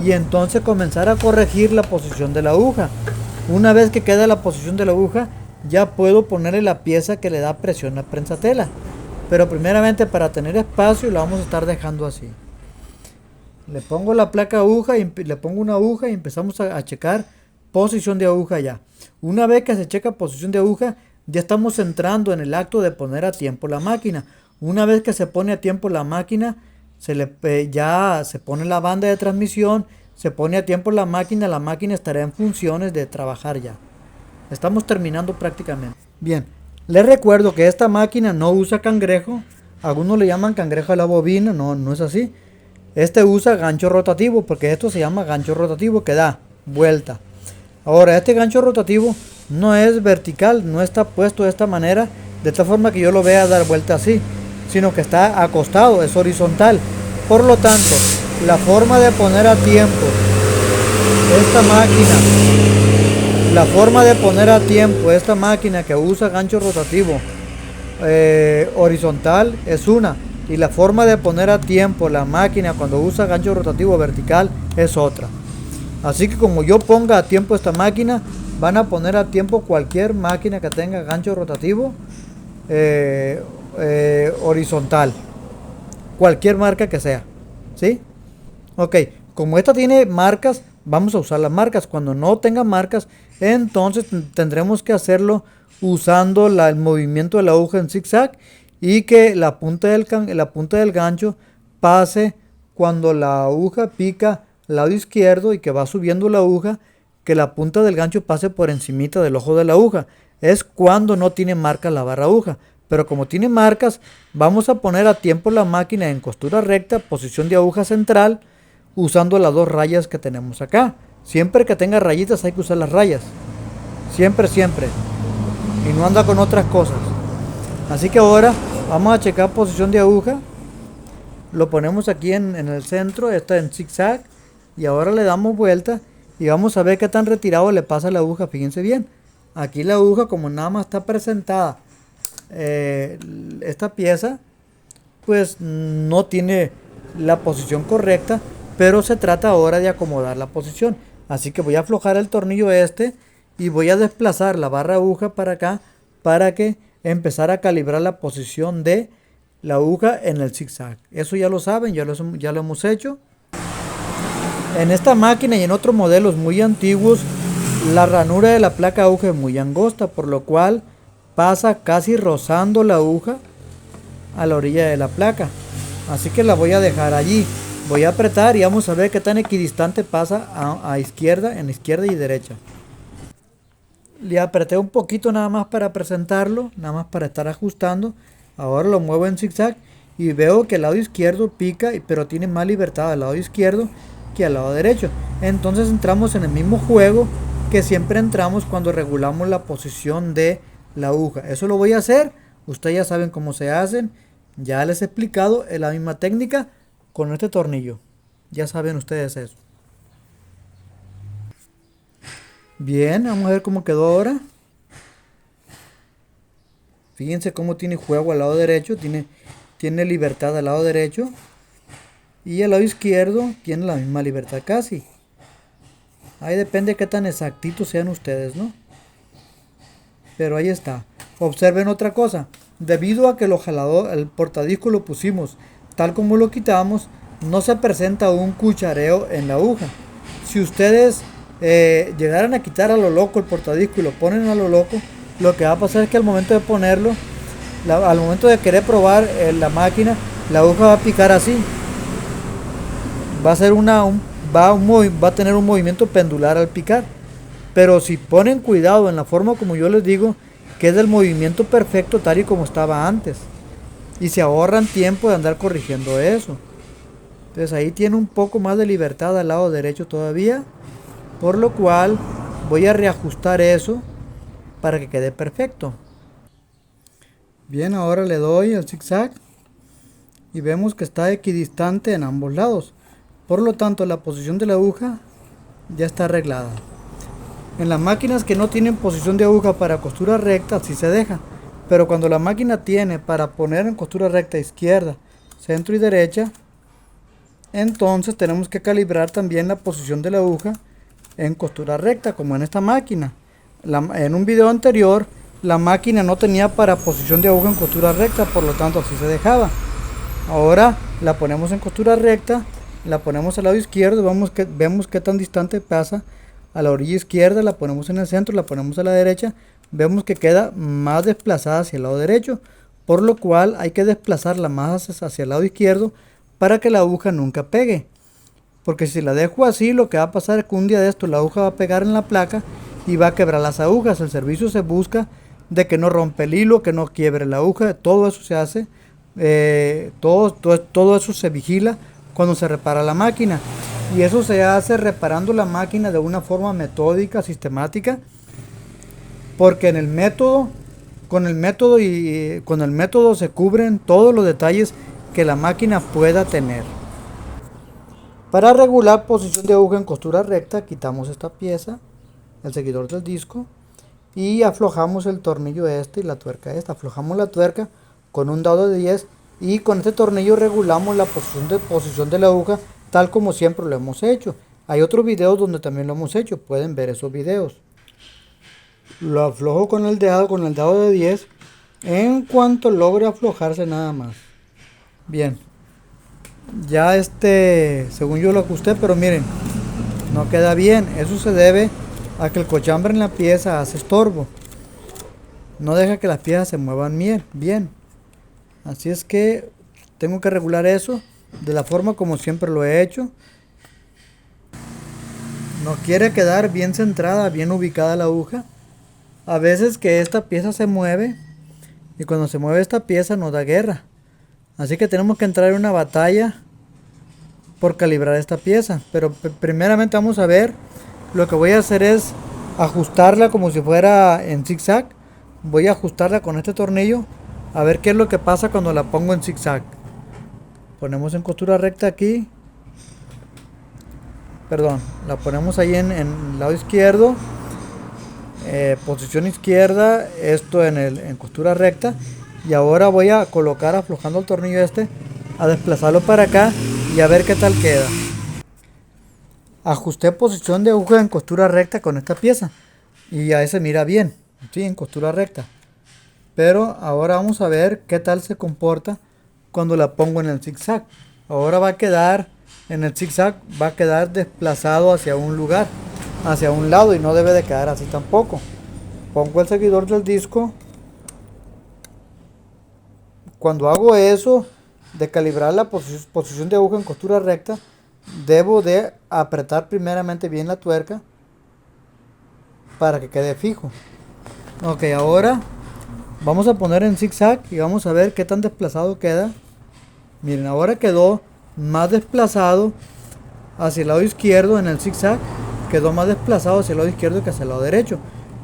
y entonces comenzar a corregir la posición de la aguja. Una vez que queda la posición de la aguja, ya puedo ponerle la pieza que le da presión a prensatela, pero primeramente, para tener espacio, la vamos a estar dejando así. Le pongo la placa aguja y le pongo una aguja y empezamos a checar posición de aguja ya. Una vez que se checa posición de aguja, ya estamos entrando en el acto de poner a tiempo la máquina. Una vez que se pone a tiempo la máquina, ya se pone la banda de transmisión, se pone a tiempo la máquina estará en funciones de trabajar ya. Estamos terminando prácticamente. Bien, les recuerdo que esta máquina no usa cangrejo. Algunos le llaman cangrejo a la bobina, no es así. Usa gancho rotativo, porque esto se llama gancho rotativo, que da vuelta. Ahora, este gancho rotativo no es vertical, no está puesto de esta manera, de esta forma que yo lo vea dar vuelta así, sino que está acostado, es horizontal. Por lo tanto, la forma de poner a tiempo esta máquina que usa gancho rotativo horizontal es una, y la forma de poner a tiempo la máquina cuando usa gancho rotativo vertical es otra. Así que como yo ponga a tiempo esta máquina, van a poner a tiempo cualquier máquina que tenga gancho rotativo horizontal, cualquier marca que sea, ¿sí? Ok, como esta tiene marcas, vamos a usar las marcas. Cuando no tenga marcas, entonces tendremos que hacerlo usando el movimiento de la aguja en zigzag, y que la punta del gancho pase cuando la aguja pica al lado izquierdo y que va subiendo la aguja, que la punta del gancho pase por encimita del ojo de la aguja. Es cuando no tiene marcas la barra aguja. Pero como tiene marcas, vamos a poner a tiempo la máquina en costura recta, posición de aguja central, usando las dos rayas que tenemos acá. Siempre que tenga rayitas hay que usar las rayas. Siempre. Y no anda con otras cosas. Así que ahora vamos a checar posición de aguja. Lo ponemos aquí en el centro, está en zigzag. Y ahora le damos vuelta y vamos a ver qué tan retirado le pasa la aguja. Fíjense bien. Aquí la aguja, como nada más está presentada esta pieza, pues no tiene la posición correcta, pero se trata ahora de acomodar la posición. Así que voy a aflojar el tornillo y voy a desplazar la barra aguja para acá, para que empezar a calibrar la posición de la aguja en el zigzag. Eso ya lo saben, ya lo hemos hecho. En esta máquina y en otros modelos muy antiguos, la ranura de la placa aguja es muy angosta, por lo cual pasa casi rozando la aguja a la orilla de la placa. Así que la voy a dejar allí. Voy a apretar y vamos a ver qué tan equidistante pasa a izquierda, en izquierda y derecha. Le apreté un poquito nada más para presentarlo, nada más para estar ajustando. Ahora lo muevo en zigzag y veo que el lado izquierdo pica, pero tiene más libertad al lado izquierdo que al lado derecho. Entonces entramos en el mismo juego que siempre entramos cuando regulamos la posición de la aguja. Eso lo voy a hacer, ustedes ya saben cómo se hacen, ya les he explicado, es la misma técnica con este tornillo. Ya saben ustedes eso. Bien, vamos a ver cómo quedó ahora. Fíjense cómo tiene juego al lado derecho, tiene libertad al lado derecho. Y al lado izquierdo tiene la misma libertad casi. Ahí depende de qué tan exactitos sean ustedes, ¿no? Pero ahí está. Observen otra cosa. Debido a que el portadisco lo pusimos tal como lo quitamos, no se presenta un cuchareo en la aguja. Si ustedes llegaran a quitar a lo loco el portadisco y lo ponen a lo loco, lo que va a pasar es que al momento de ponerlo, al momento de querer probar la máquina, la aguja va a picar así. Va a ser va a tener un movimiento pendular al picar. Pero si ponen cuidado en la forma como yo les digo, que es del movimiento perfecto tal y como estaba antes, y se ahorran tiempo de andar corrigiendo eso. Entonces ahí tiene un poco más de libertad al lado derecho todavía, por lo cual voy a reajustar eso para que quede perfecto. Bien, ahora le doy al zigzag y vemos que está equidistante en ambos lados. Por lo tanto, la posición de la aguja ya está arreglada. En las máquinas que no tienen posición de aguja para costura recta, sí se deja. Pero cuando la máquina tiene para poner en costura recta izquierda, centro y derecha, entonces tenemos que calibrar también la posición de la aguja en costura recta, como en esta máquina. En un video anterior, la máquina no tenía para posición de aguja en costura recta, por lo tanto así se dejaba. Ahora la ponemos en costura recta, la ponemos al lado izquierdo, vemos qué tan distante pasa a la orilla izquierda, la ponemos en el centro, la ponemos a la derecha, vemos que queda más desplazada hacia el lado derecho, por lo cual hay que desplazarla más hacia el lado izquierdo para que la aguja nunca pegue. Porque si la dejo así, lo que va a pasar es que un día de esto la aguja va a pegar en la placa y va a quebrar las agujas. El servicio se busca de que no rompe el hilo, que no quiebre la aguja, todo eso se hace, todo eso se vigila cuando se repara la máquina. Y eso se hace reparando la máquina de una forma metódica, sistemática, porque con el método se cubren todos los detalles que la máquina pueda tener. Para regular posición de aguja en costura recta, quitamos esta pieza, el seguidor del disco, y aflojamos el tornillo y la tuerca esta. Aflojamos la tuerca con un dado de 10 y con este tornillo regulamos la posición de la aguja tal como siempre lo hemos hecho. Hay otros videos donde también lo hemos hecho, pueden ver esos videos. Lo aflojo con el dado de 10 en cuanto logre aflojarse nada más. Bien, ya según yo lo ajusté, pero miren, no queda bien. Eso se debe a que el cochambre en la pieza hace estorbo, no deja que las piezas se muevan bien. Así es que tengo que regular eso de la forma como siempre lo he hecho. No quiere quedar bien centrada, bien ubicada la aguja. A veces que esta pieza se mueve, y cuando se mueve esta pieza nos da guerra. Así que tenemos que entrar en una batalla por calibrar esta pieza. Pero primeramente vamos a ver, lo que voy a hacer es ajustarla como si fuera en zigzag. Voy a ajustarla con este tornillo a ver qué es lo que pasa cuando la pongo en zigzag. Ponemos en costura recta aquí, perdón, la ponemos ahí en el lado izquierdo, posición izquierda, esto en costura recta, y ahora voy a colocar, aflojando el tornillo a desplazarlo para acá y a ver qué tal queda. Ajusté posición de aguja en costura recta con esta pieza y ya se mira bien, sí, en costura recta. Pero ahora vamos a ver qué tal se comporta cuando la pongo en el zigzag. Ahora va a quedar en el zigzag, va a quedar desplazado hacia un lugar, hacia un lado, y no debe de quedar así tampoco. Pongo el seguidor del disco, Cuando hago eso, de calibrar la posición de aguja en costura recta, debo de apretar primeramente bien la tuerca para que quede fijo. Ok, ahora vamos a poner en zigzag y vamos a ver qué tan desplazado queda. Miren, ahora quedó más desplazado hacia el lado izquierdo en el zigzag. Quedó más desplazado hacia el lado izquierdo que hacia el lado derecho.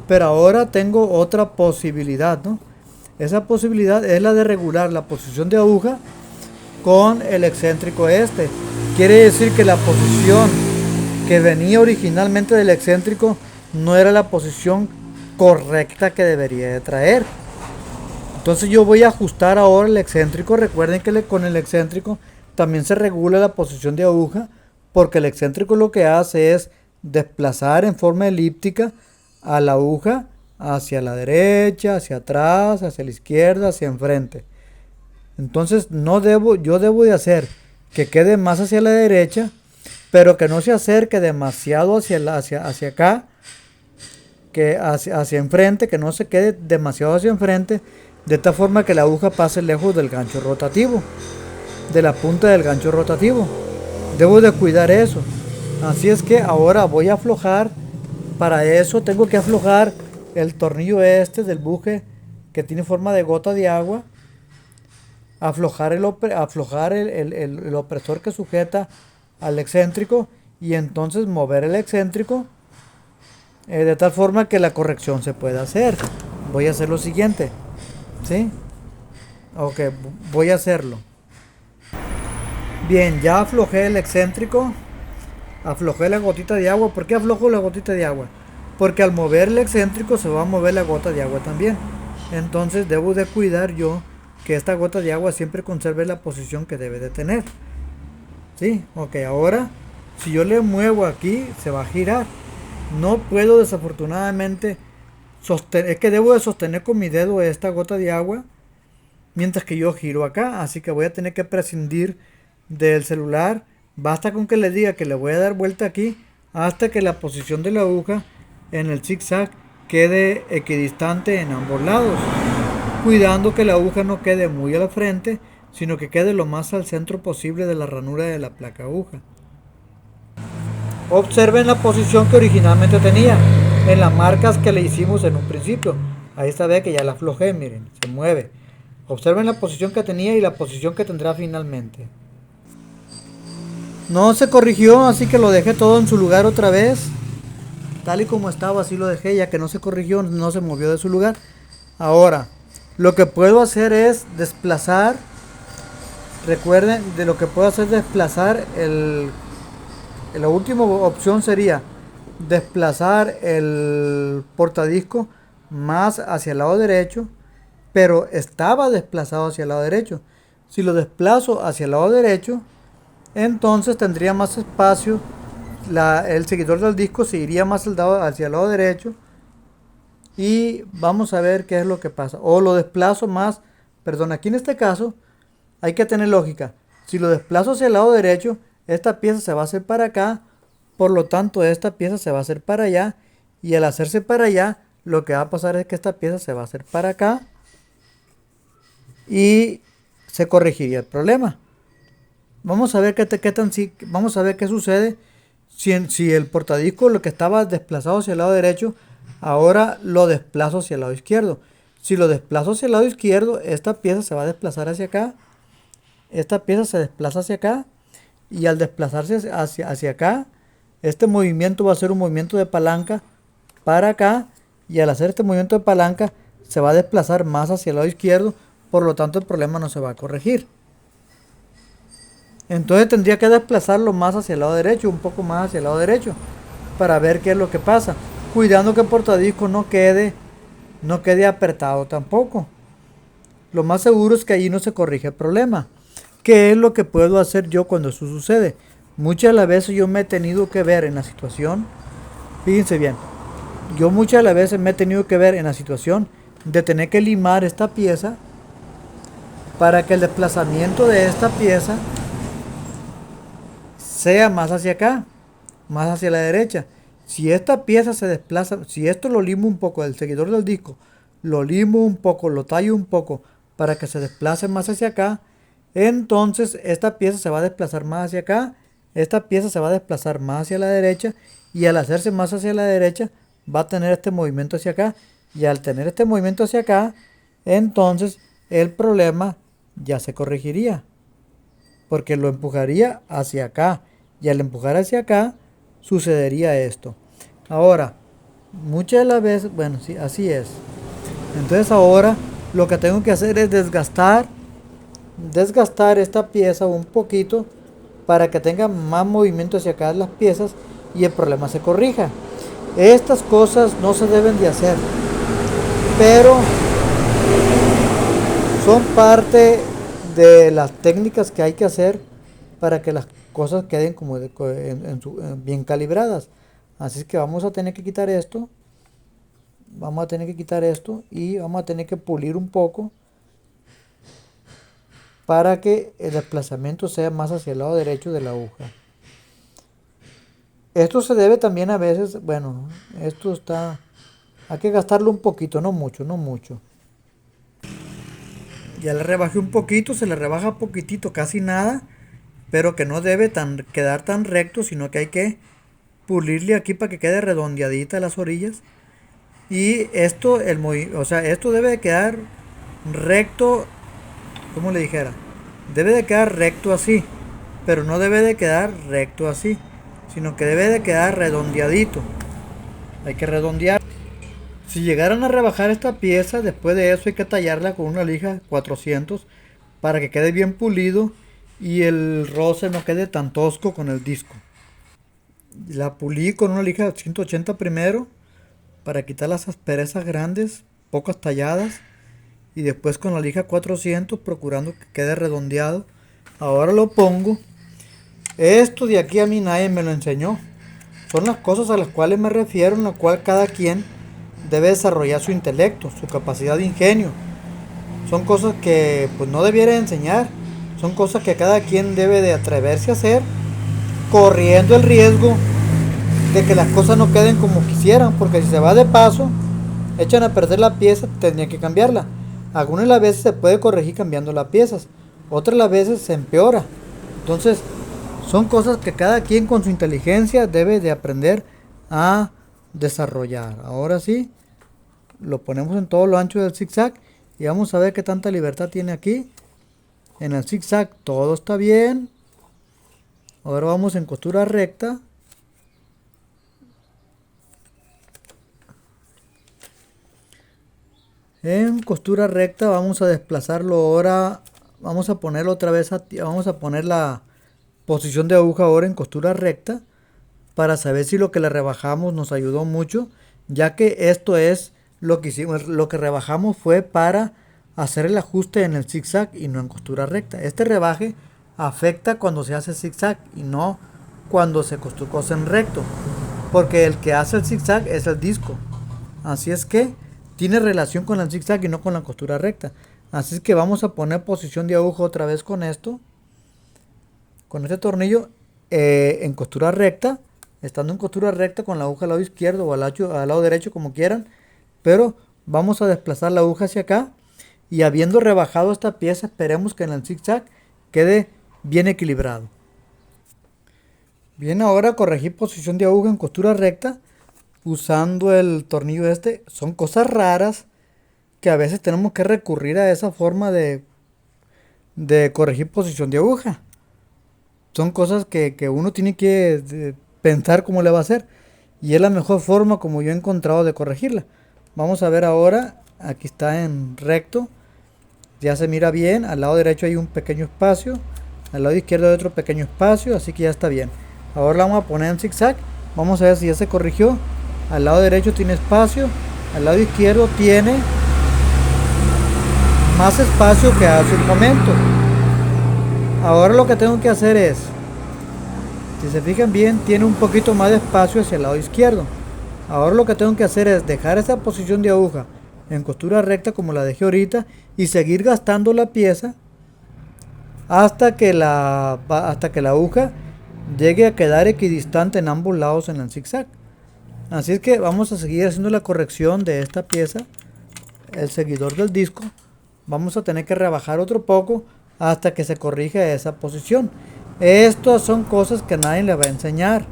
Pero ahora tengo otra posibilidad, ¿no? Esa posibilidad es la de regular la posición de aguja con el excéntrico este. Quiere decir que la posición que venía originalmente del excéntrico no era la posición correcta que debería de traer. Entonces yo voy a ajustar ahora el excéntrico. Recuerden que con el excéntrico también se regula la posición de aguja, porque el excéntrico lo que hace es desplazar en forma elíptica a la aguja hacia la derecha, hacia atrás, hacia la izquierda, hacia enfrente. Entonces yo debo de hacer que quede más hacia la derecha, pero que no se acerque demasiado hacia acá, que hacia enfrente, que no se quede demasiado hacia enfrente, de tal forma que la aguja pase lejos del gancho rotativo, de la punta del gancho rotativo. Debo de cuidar eso. Así es que ahora voy a aflojar. Para eso tengo que aflojar el tornillo este del buje que tiene forma de gota de agua. Aflojar el opresor que sujeta al excéntrico, y entonces mover el excéntrico de tal forma que la corrección se pueda hacer. Voy a hacer lo siguiente. ¿Sí? Ok, voy a hacerlo. Bien, ya aflojé el excéntrico. Aflojé la gotita de agua. ¿Por qué aflojo la gotita de agua? Porque al mover el excéntrico se va a mover la gota de agua también. Entonces debo de cuidar yo que esta gota de agua siempre conserve la posición que debe de tener. ¿Sí? Ok, ahora si yo le muevo aquí se va a girar. No puedo desafortunadamente sostener, es que debo de sostener con mi dedo esta gota de agua mientras que yo giro acá. Así que voy a tener que prescindir del celular. Basta con que le diga que le voy a dar vuelta aquí hasta que la posición de la aguja en el zigzag quede equidistante en ambos lados, cuidando que la aguja no quede muy a la frente, sino que quede lo más al centro posible de la ranura de la placa aguja. Observen la posición que originalmente tenía en las marcas que le hicimos en un principio. Ahí está, ve que ya la aflojé, miren, se mueve. Observen la posición que tenía y la posición que tendrá finalmente. No se corrigió, así que lo dejé todo en su lugar otra vez. Tal y como estaba, así lo dejé, ya que no se corrigió, no se movió de su lugar. Ahora, lo que puedo hacer es desplazar. Recuerden, de lo que puedo hacer es desplazar la última opción sería desplazar el portadisco más hacia el lado derecho, pero estaba desplazado hacia el lado derecho. Si lo desplazo hacia el lado derecho, entonces tendría más espacio. El seguidor del disco se iría más hacia el lado derecho, y vamos a ver qué es lo que pasa. O lo desplazo más, perdón, aquí en este caso hay que tener lógica. Si lo desplazo hacia el lado derecho, esta pieza se va a hacer para acá, por lo tanto esta pieza se va a hacer para allá, y al hacerse para allá, lo que va a pasar es que esta pieza se va a hacer para acá y se corregiría el problema. Vamos a ver vamos a ver qué sucede si el portadisco, lo que estaba desplazado hacia el lado derecho, ahora lo desplazo hacia el lado izquierdo. Si lo desplazo hacia el lado izquierdo, esta pieza se va a desplazar hacia acá, esta pieza se desplaza hacia acá, y al desplazarse hacia acá, este movimiento va a ser un movimiento de palanca para acá, y al hacer este movimiento de palanca se va a desplazar más hacia el lado izquierdo, por lo tanto el problema no se va a corregir. Entonces tendría que desplazarlo más hacia el lado derecho, un poco más hacia el lado derecho, para ver qué es lo que pasa, cuidando que el portadisco no quede apretado tampoco. Lo más seguro es que allí no se corrige el problema. ¿Qué es lo que puedo hacer yo cuando eso sucede? Muchas de las veces yo me he tenido que ver en la situación, fíjense bien, yo muchas de las veces me he tenido que ver en la situación de tener que limar esta pieza para que el desplazamiento de esta pieza sea más hacia acá, más hacia la derecha. Si esta pieza se desplaza, si esto lo limo un poco del seguidor del disco, lo limo un poco, lo tallo un poco para que se desplace más hacia acá. Entonces esta pieza se va a desplazar más hacia acá, esta pieza se va a desplazar más hacia la derecha, y al hacerse más hacia la derecha va a tener este movimiento hacia acá, y al tener este movimiento hacia acá, entonces el problema ya se corregiría, porque lo empujaría hacia acá, y al empujar hacia acá sucedería esto. Ahora, muchas de las veces, bueno, sí, así es. Entonces ahora lo que tengo que hacer es desgastar esta pieza un poquito para que tenga más movimiento hacia acá las piezas y el problema se corrija. Estas cosas no se deben de hacer, pero son parte de las técnicas que hay que hacer para que las cosas queden como bien calibradas. Así es que vamos a tener que quitar esto. Vamos a tener que quitar esto y vamos a tener que pulir un poco para que el desplazamiento sea más hacia el lado derecho de la aguja. Esto se debe también a veces, bueno, esto está, hay que gastarlo un poquito, no mucho, no mucho. Ya le rebajé un poquito, se le rebaja poquitito, casi nada, pero que no debe quedar tan recto, sino que hay que pulirle aquí para que quede redondeadita las orillas. Y esto, esto debe de quedar recto, como le dijera, debe de quedar recto así, pero no debe de quedar recto así, sino que debe de quedar redondeadito. Hay que redondear. Si llegaran a rebajar esta pieza, después de eso hay que tallarla con una lija 400 para que quede bien pulido y el roce no quede tan tosco con el disco. La pulí con una lija 180 primero para quitar las asperezas grandes, pocas talladas, y después con la lija 400 procurando que quede redondeado. Ahora lo pongo. Esto de aquí a mí nadie me lo enseñó. Son las cosas a las cuales me refiero, en las cuales cada quien debe desarrollar su intelecto, su capacidad de ingenio. Son cosas que pues no debiera enseñar. Son cosas que cada quien debe de atreverse a hacer, corriendo el riesgo de que las cosas no queden como quisieran, porque si se va de paso, echan a perder la pieza, tendrían que cambiarla. Algunas de las veces se puede corregir cambiando las piezas, otras de las veces se empeora. Entonces, son cosas que cada quien con su inteligencia debe de aprender a desarrollar. Ahora sí, lo ponemos en todo lo ancho del zigzag y vamos a ver qué tanta libertad tiene aquí. En el zigzag todo está bien. Ahora vamos en costura recta. En costura recta vamos a desplazarlo ahora. Vamos a ponerlo otra vez. Vamos a poner la posición de aguja ahora en costura recta para saber si lo que le rebajamos nos ayudó mucho, ya que esto es lo que hicimos. Lo que rebajamos fue para hacer el ajuste en el zigzag y no en costura recta. Este rebaje afecta cuando se hace zigzag y no cuando se cose en recto, porque el que hace el zigzag es el disco. Así es que tiene relación con el zigzag y no con la costura recta. Así es que vamos a poner posición de aguja otra vez con esto, con este tornillo en costura recta, estando en costura recta con la aguja al lado izquierdo o al lado derecho, como quieran, pero vamos a desplazar la aguja hacia acá y habiendo rebajado esta pieza, esperemos que en el zigzag quede bien equilibrado. Bien, ahora corregí posición de aguja en costura recta usando el tornillo este. Son cosas raras que a veces tenemos que recurrir a esa forma de corregir posición de aguja. Son cosas que uno tiene que pensar cómo le va a hacer, y es la mejor forma como yo he encontrado de corregirla. Vamos a ver ahora. Aquí está en recto, ya se mira bien. Al lado derecho hay un pequeño espacio, al lado izquierdo hay otro pequeño espacio, así que ya está bien. Ahora la vamos a poner en zigzag. Vamos a ver si ya se corrigió. Al lado derecho tiene espacio, al lado izquierdo tiene más espacio que hace un momento. Ahora lo que tengo que hacer es, si se fijan bien, tiene un poquito más de espacio hacia el lado izquierdo. Ahora lo que tengo que hacer es dejar esa posición de aguja en costura recta como la dejé ahorita y seguir gastando la pieza hasta que la aguja llegue a quedar equidistante en ambos lados en el zigzag. Así es que vamos a seguir haciendo la corrección de esta pieza, el seguidor del disco. vamos a tener que rebajar otro poco hasta que se corrija esa posición. Estas son cosas que nadie le va a enseñar.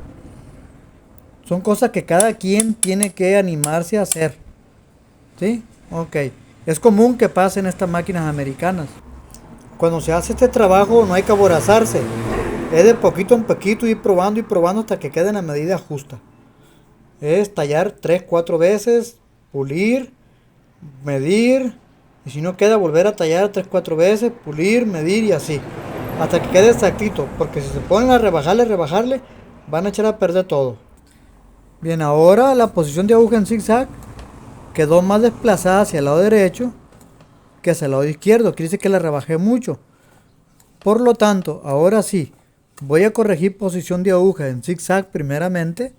Son cosas que cada quien tiene que animarse a hacer. ¿Sí? Ok. Es común que pase en estas máquinas americanas. Cuando se hace este trabajo no hay que aborazarse. Es de poquito en poquito ir probando y probando hasta que quede en la medida justa. Es tallar 3-4 veces, pulir, medir. Y si no queda, volver a tallar 3-4 veces, pulir, medir y así. Hasta que quede exactito. Porque si se ponen a rebajarle, van a echar a perder todo. Bien, ahora la posición de aguja en zigzag quedó más desplazada hacia el lado derecho que hacia el lado izquierdo. Quiere decir que la rebajé mucho. Por lo tanto, ahora sí, voy a corregir posición de aguja en zigzag primeramente.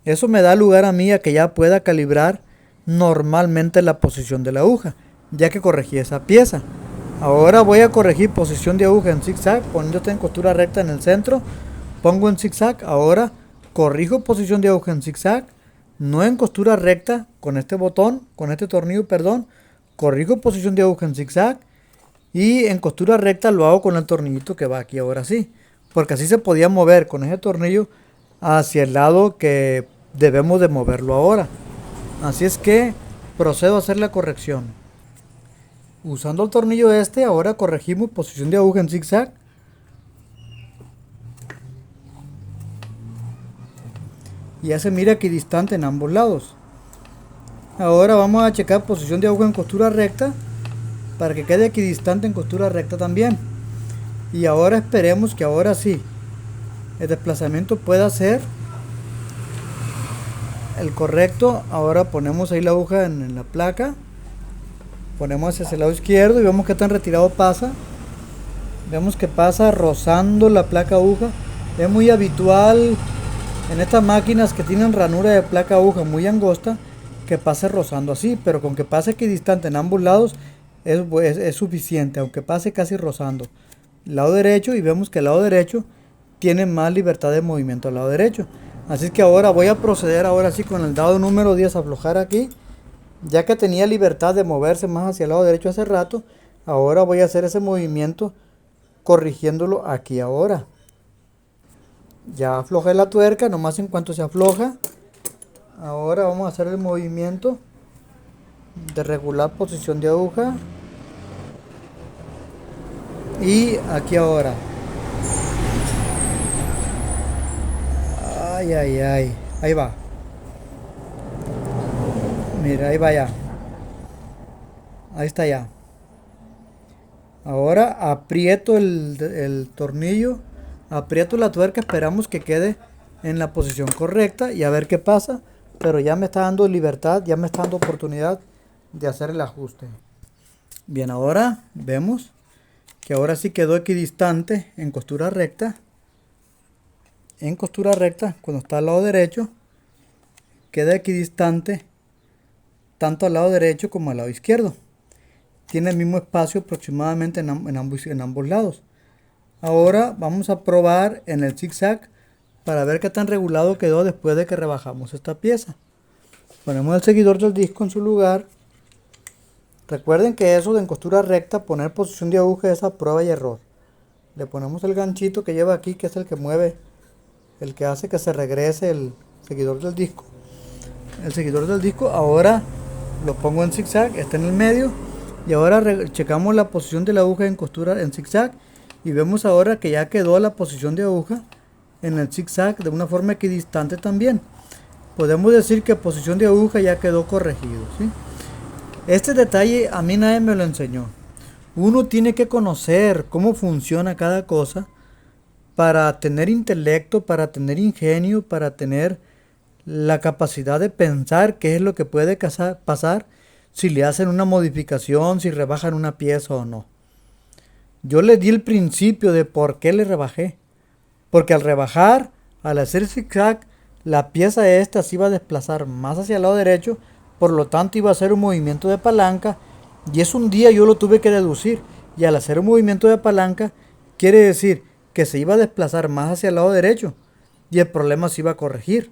Eso me da lugar a mí a que ya pueda calibrar normalmente la posición de la aguja, ya que corregí esa pieza. Ahora voy a corregir posición de aguja en zigzag, poniéndote en costura recta en el centro. Pongo en zigzag, ahora corrijo posición de aguja en zigzag, no en costura recta, con este botón, con este tornillo, perdón. Corrijo posición de aguja en zigzag y en costura recta lo hago con el tornillito que va aquí ahora sí. Porque así se podía mover con ese tornillo hacia el lado que debemos de moverlo ahora. Así es que procedo a hacer la corrección. Usando el tornillo este, ahora corregimos posición de aguja en zigzag. Y ya se mira equidistante en ambos lados. Ahora vamos a checar posición de aguja en costura recta para que quede equidistante en costura recta también. Y ahora esperemos que ahora sí el desplazamiento pueda ser el correcto. Ahora ponemos ahí la aguja en la placa, ponemos hacia el lado izquierdo y vemos que tan retirado pasa. Vemos que pasa rozando la placa aguja. Es muy habitual en estas máquinas que tienen ranura de placa aguja muy angosta que pase rozando así, pero con que pase equidistante en ambos lados es suficiente, aunque pase casi rozando lado derecho, y vemos que el lado derecho tiene más libertad de movimiento al lado derecho. Así que ahora voy a proceder ahora sí con el dado número 10 a aflojar aquí, ya que tenía libertad de moverse más hacia el lado derecho hace rato. Ahora voy a hacer ese movimiento corrigiéndolo aquí ahora. Ya aflojé la tuerca, nomás en cuanto se afloja. Ahora vamos a hacer el movimiento de regular posición de aguja. Y aquí ahora. Ay, ay, ay. Ahí va. Mira, ahí va ya. Ahí está ya. Ahora aprieto el tornillo. Aprieto la tuerca. Esperamos que quede en la posición correcta y a ver qué pasa. Pero ya me está dando libertad, ya me está dando oportunidad de hacer el ajuste. Bien, ahora vemos que ahora sí quedó equidistante en costura recta. En costura recta, cuando está al lado derecho, queda equidistante tanto al lado derecho como al lado izquierdo. Tiene el mismo espacio aproximadamente en ambos lados. Ahora vamos a probar en el zigzag para ver qué tan regulado quedó después de que rebajamos esta pieza. Ponemos el seguidor del disco en su lugar. Recuerden que eso de en costura recta, poner posición de aguja es a prueba y error. Le ponemos el ganchito que lleva aquí, que es el que mueve, el que hace que se regrese el seguidor del disco. El seguidor del disco ahora lo pongo en zigzag, está en el medio. Y ahora checamos la posición de la aguja en costura en zigzag. Y vemos ahora que ya quedó la posición de aguja en el zigzag de una forma equidistante también. Podemos decir que posición de aguja ya quedó corregido, ¿sí? Este detalle a mí nadie me lo enseñó. Uno tiene que conocer cómo funciona cada cosa para tener intelecto, para tener ingenio, para tener la capacidad de pensar qué es lo que puede pasar si le hacen una modificación, si rebajan una pieza o no. Yo le di el principio de por qué le rebajé. Porque al rebajar, al hacer zigzag, la pieza esta se iba a desplazar más hacia el lado derecho, por lo tanto iba a hacer un movimiento de palanca, y eso un día yo lo tuve que deducir. Y al hacer un movimiento de palanca, quiere decir que se iba a desplazar más hacia el lado derecho, y el problema se iba a corregir.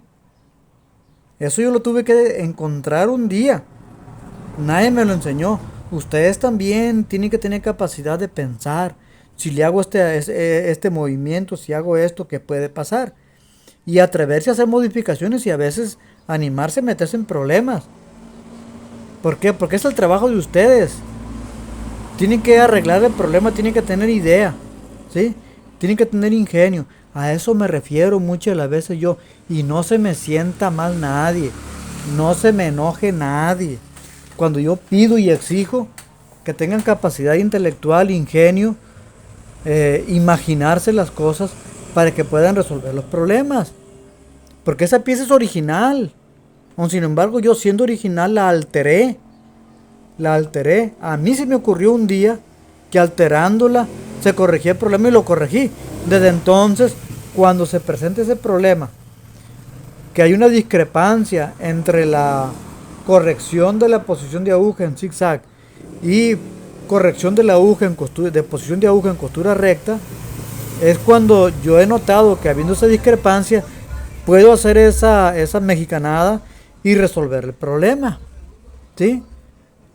Eso yo lo tuve que encontrar un día. Nadie me lo enseñó. Ustedes también tienen que tener capacidad de pensar. Si le hago este movimiento, si hago esto, ¿qué puede pasar? Y atreverse a hacer modificaciones y a veces animarse a meterse en problemas. ¿Por qué? Porque es el trabajo de ustedes. Tienen que arreglar el problema, tienen que tener idea, ¿sí? Tienen que tener ingenio. A eso me refiero muchas de las veces yo. Y no se me sienta mal nadie. No se me enoje nadie. Cuando yo pido y exijo que tengan capacidad intelectual, ingenio, imaginarse las cosas para que puedan resolver los problemas. Porque esa pieza es original. Aun sin embargo, yo siendo original la alteré. La alteré. A mí se me ocurrió un día que alterándola se corregía el problema y lo corregí. Desde entonces, cuando se presenta ese problema, que hay una discrepancia entre la corrección de la posición de aguja en zigzag y corrección de la aguja en costura, de posición de aguja en costura recta, es cuando yo he notado que habiendo esa discrepancia puedo hacer esa mexicanada y resolver el problema, ¿sí?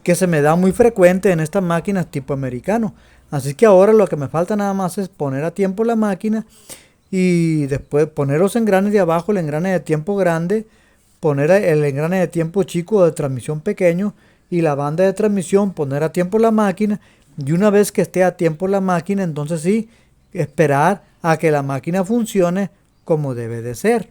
Que se me da muy frecuente en estas máquinas tipo americano. Así que ahora lo que me falta nada más es poner a tiempo la máquina y después poner los engranes de abajo, el engrane de tiempo grande, poner el engrane de tiempo chico de transmisión pequeño y la banda de transmisión, poner a tiempo la máquina y una vez que esté a tiempo la máquina, entonces sí, esperar a que la máquina funcione como debe de ser.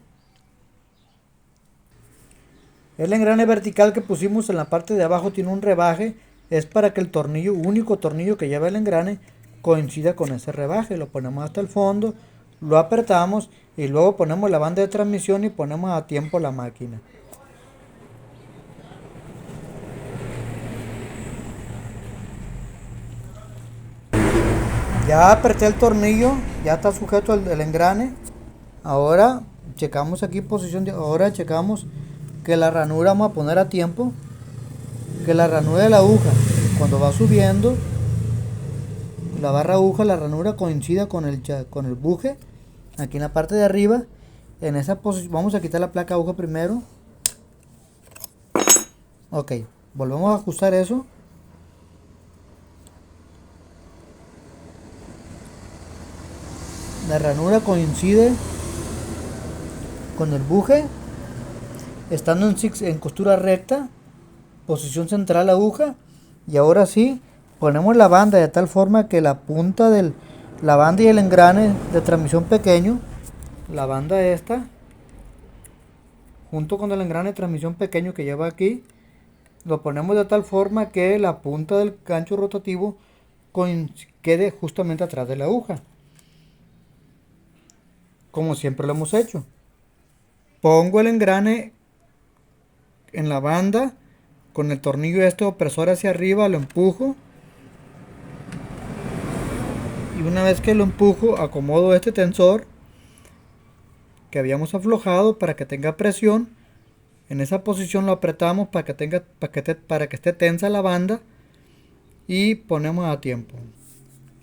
El engrane vertical que pusimos en la parte de abajo tiene un rebaje, es para que el tornillo, único tornillo que lleva el engrane, coincida con ese rebaje. Lo ponemos hasta el fondo, lo apretamos y luego ponemos la banda de transmisión y ponemos a tiempo la máquina. Ya apreté el tornillo, ya está sujeto el engrane. Ahora checamos aquí posición de, ahora checamos que la ranura vamos a poner a tiempo, que la ranura de la aguja cuando va subiendo la barra aguja, la ranura coincida con el buje aquí en la parte de arriba. En esa posición vamos a quitar la placa aguja primero. Ok, volvemos a ajustar eso. La ranura coincide con el buje, estando en costura recta, posición central aguja. Y ahora sí, ponemos la banda de tal forma que la punta de la banda y el engrane de transmisión pequeño, la banda esta, junto con el engrane de transmisión pequeño que lleva aquí, lo ponemos de tal forma que la punta del gancho rotativo quede justamente atrás de la aguja, como siempre lo hemos hecho. Pongo el engrane en la banda con el tornillo opresor hacia arriba, lo empujo y una vez que lo empujo acomodo este tensor que habíamos aflojado para que tenga presión. En esa posición lo apretamos para que esté tensa la banda y ponemos a tiempo.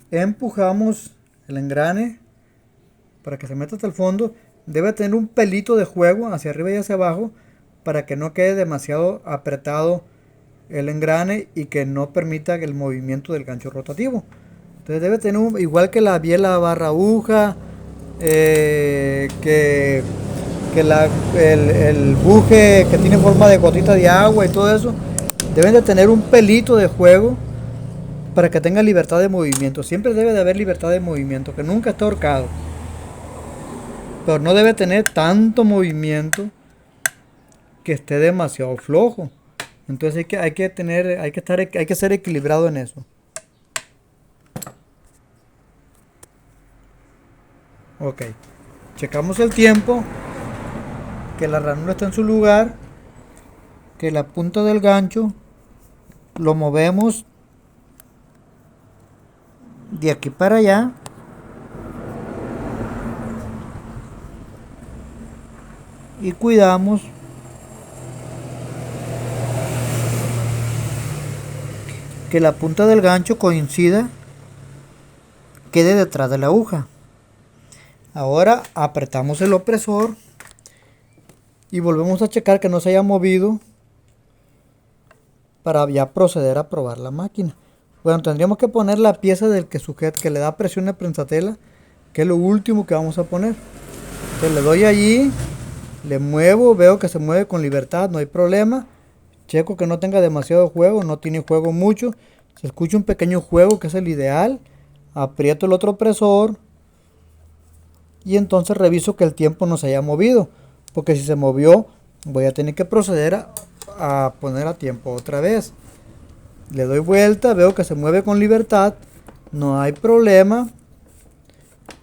Empujamos el engrane para que se meta hasta el fondo. Debe tener un pelito de juego hacia arriba y hacia abajo para que no quede demasiado apretado el engrane y que no permita el movimiento del gancho rotativo. Entonces debe tener igual que la biela barra aguja, que el buje que tiene forma de gotita de agua y todo eso, deben de tener un pelito de juego para que tenga libertad de movimiento. Siempre debe de haber libertad de movimiento, que nunca está ahorcado, pero no debe tener tanto movimiento que esté demasiado flojo. Entonces hay que ser equilibrado en eso. Ok, checamos el tiempo, que la ranura está en su lugar, que la punta del gancho lo movemos de aquí para allá y cuidamos que la punta del gancho quede detrás de la aguja. Ahora apretamos el opresor y volvemos a checar que no se haya movido para ya proceder a probar la máquina. Bueno, tendríamos que poner la pieza del que sujeta, que le da presión a prensatela, que es lo último que vamos a poner. Entonces le doy allí, le muevo, veo que se mueve con libertad, no hay problema. Checo que no tenga demasiado juego, no tiene juego mucho. Se escucha un pequeño juego, que es el ideal. Aprieto el otro presor y entonces reviso que el tiempo no se haya movido, porque si se movió voy a tener que proceder a poner a tiempo otra vez. Le doy vuelta, veo que se mueve con libertad, no hay problema,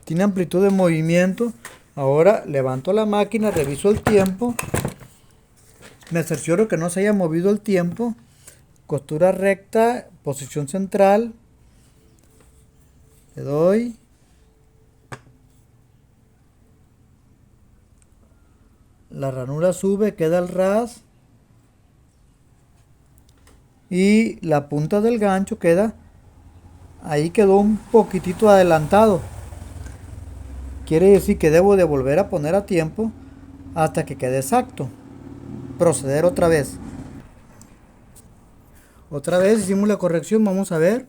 tiene amplitud de movimiento. Ahora levanto la máquina, reviso el tiempo, me cercioro que no se haya movido el tiempo, costura recta, posición central, le doy, la ranura sube, queda al ras y la punta del gancho queda, ahí quedó un poquitito adelantado. Quiere decir que debo de volver a poner a tiempo hasta que quede exacto. Proceder otra vez. Otra vez hicimos la corrección, vamos a ver.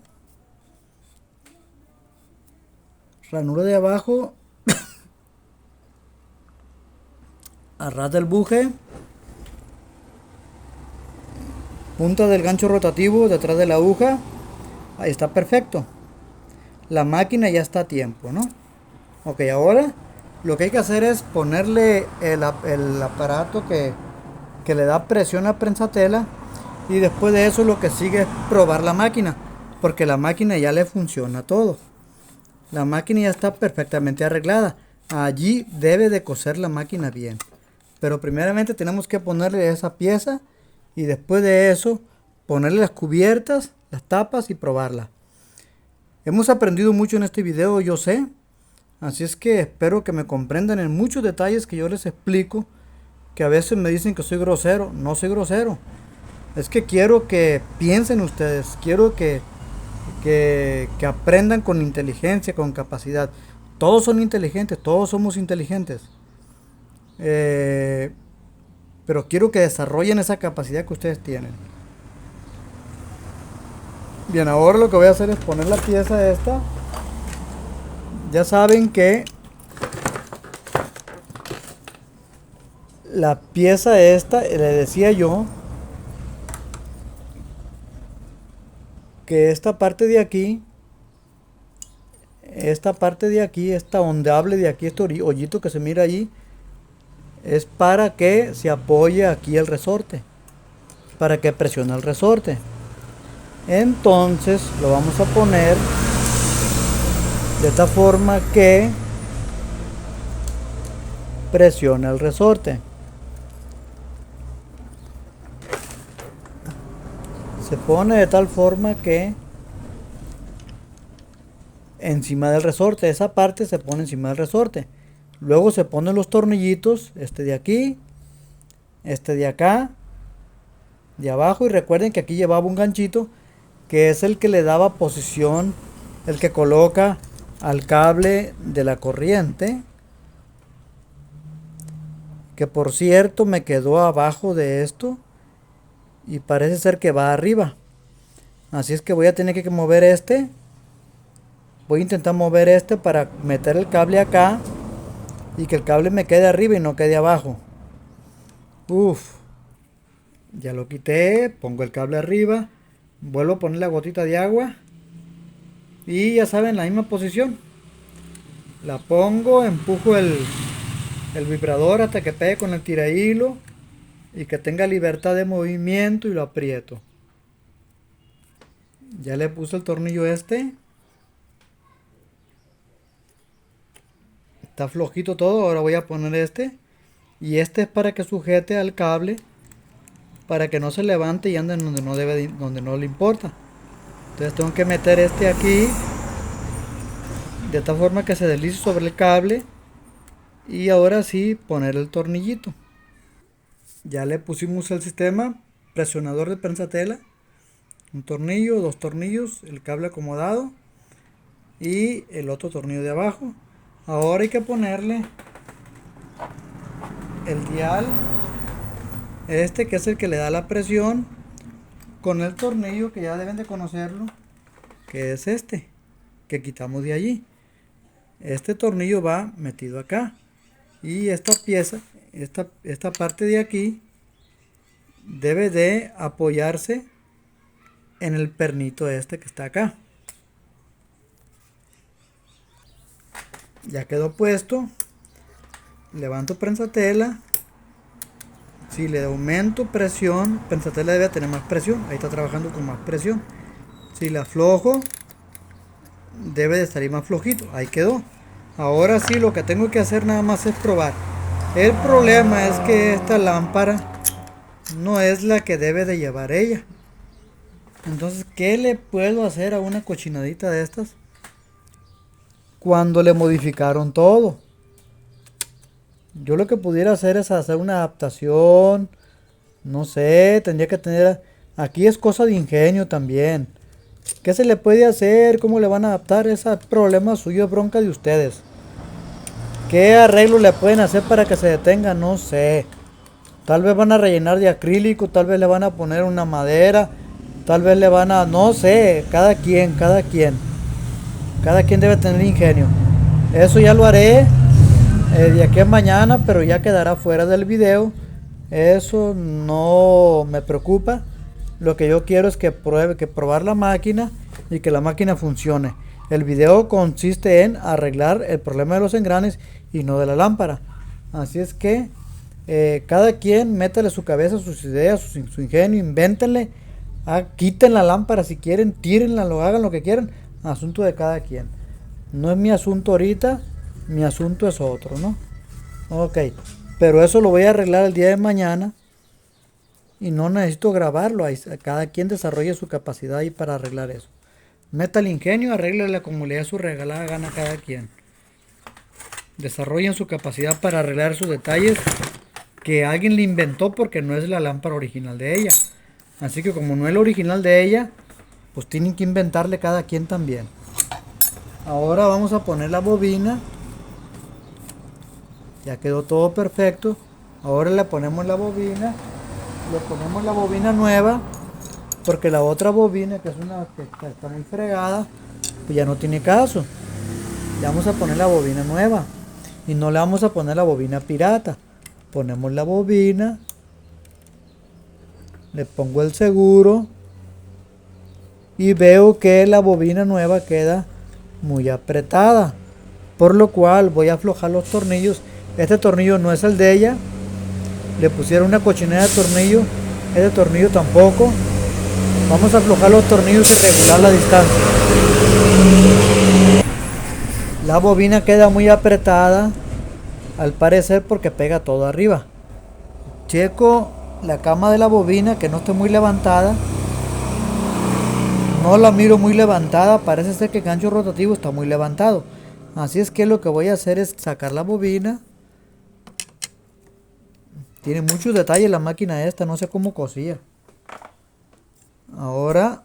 Ranura de abajo, a ras del buje, punta del gancho rotativo detrás de la aguja. Ahí está perfecto. La máquina ya está a tiempo, ¿no? Ok, ahora lo que hay que hacer es ponerle el aparato que le da presión a prensatela, y después de eso lo que sigue es probar la máquina, porque la máquina ya le funciona todo. La máquina ya está perfectamente arreglada. Allí debe de coser la máquina bien. Pero primeramente tenemos que ponerle esa pieza y después de eso ponerle las cubiertas, las tapas y probarla. Hemos aprendido mucho en este video, yo sé. Así es que espero que me comprendan en muchos detalles que yo les explico, que a veces me dicen que soy grosero. No soy grosero. Es que quiero que piensen ustedes, quiero que aprendan con inteligencia, con capacidad. Todos son inteligentes, todos somos inteligentes. Pero quiero que desarrollen esa capacidad que ustedes tienen. Bien, ahora lo que voy a hacer es poner la pieza esta. Ya saben que la pieza esta, le decía yo, que esta parte de aquí, esta ondeable de aquí, este hoyito que se mira allí, es para que se apoye aquí el resorte, para que presione el resorte. Entonces lo vamos a poner de esta forma que presione el resorte. Se pone de tal forma que encima del resorte, esa parte se pone encima del resorte. Luego se ponen los tornillitos, este de aquí, este de acá, de abajo, y recuerden que aquí llevaba un ganchito que es el que le daba posición, el que coloca al cable de la corriente, que por cierto me quedó abajo de esto y parece ser que va arriba. Así es que voy a tener que mover este. Voy a intentar mover este para meter el cable acá y que el cable me quede arriba y no quede abajo. Ya lo quité, pongo el cable arriba, vuelvo a poner la gotita de agua y ya saben, la misma posición. La pongo, empujo el vibrador hasta que pegue con el tirahilo y que tenga libertad de movimiento y lo aprieto. Ya le puse el tornillo este. Está flojito todo, ahora voy a poner este. Y este es para que sujete al cable, para que no se levante y ande donde no debe, donde no le importa. Entonces tengo que meter este aquí, de tal forma que se deslice sobre el cable. Y ahora sí poner el tornillito. Ya le pusimos el sistema presionador de prensatela. Un tornillo, dos tornillos, el cable acomodado y el otro tornillo de abajo. Ahora hay que ponerle el dial, este que es el que le da la presión, con el tornillo que ya deben de conocerlo, que es este, que quitamos de allí. Este tornillo va metido acá y esta pieza, esta parte de aquí debe de apoyarse en el pernito este que está acá. Ya quedó puesto. Levanto prensatela. Si le aumento presión, prensatela debe tener más presión. Ahí está trabajando con más presión. Si la aflojo, debe de salir más flojito. Ahí quedó. Ahora sí, lo que tengo que hacer nada más es probar. El problema es que esta lámpara no es la que debe de llevar ella. Entonces, ¿qué le puedo hacer a una cochinadita de estas? Cuando le modificaron todo. Yo lo que pudiera hacer es hacer una adaptación. No sé, tendría que tener... Aquí es cosa de ingenio también. ¿Qué se le puede hacer? ¿Cómo le van a adaptar? Ese problema suyo, es bronca de ustedes. ¿Qué arreglo le pueden hacer para que se detenga? No sé. Tal vez van a rellenar de acrílico, tal vez le van a poner una madera, tal vez le van a... No sé, cada quien. Cada quien debe tener ingenio. Eso ya lo haré de aquí a mañana, pero ya quedará fuera del video. Eso no me preocupa. Lo que yo quiero es que probar la máquina y que la máquina funcione. El video consiste en arreglar el problema de los engranes y no de la lámpara. Así es que cada quien métale su cabeza, sus ideas, su ingenio, invéntenle, quiten la lámpara si quieren, tírenla, hagan lo que quieran. Asunto de cada quien. No es mi asunto ahorita, mi asunto es otro, ¿no? Ok, pero eso lo voy a arreglar el día de mañana y no necesito grabarlo. Cada quien desarrolla su capacidad ahí para arreglar eso. Meta el ingenio, arréglele como le dé su regalada gana a cada quien. Desarrollen su capacidad para arreglar sus detalles que alguien le inventó, porque no es la lámpara original de ella. Así que como no es la original de ella, pues tienen que inventarle cada quien también. Ahora vamos a poner la bobina. Ya quedó todo perfecto. Ahora le ponemos la bobina. Le ponemos la bobina nueva, porque la otra bobina, que es una que está muy fregada, pues ya no tiene caso. Le vamos a poner la bobina nueva. Y no le vamos a poner la bobina pirata. Ponemos la bobina. Le pongo el seguro. Y veo que la bobina nueva queda muy apretada. Por lo cual voy a aflojar los tornillos. Este tornillo no es el de ella. Le pusieron una cochinera de tornillo. Este tornillo tampoco. Vamos a aflojar los tornillos y regular la distancia. La bobina queda muy apretada, al parecer, porque pega todo arriba. Checo la cama de la bobina, que no esté muy levantada. No la miro muy levantada, parece ser que el gancho rotativo está muy levantado. Así es que lo que voy a hacer es sacar la bobina. Tiene muchos detalles la máquina esta, no sé cómo cosía. Ahora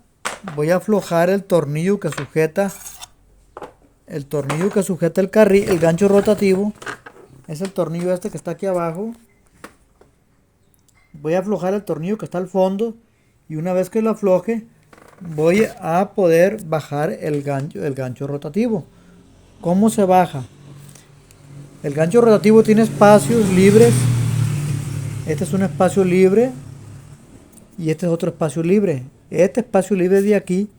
voy a aflojar el tornillo que sujeta el gancho rotativo. Es el tornillo este que está aquí abajo. Voy a aflojar el tornillo que está al fondo, y una vez que lo afloje voy a poder bajar el gancho rotativo. ¿Cómo se baja? El gancho rotativo tiene espacios libres. Este es un espacio libre y este es otro espacio libre. Este espacio libre de aquí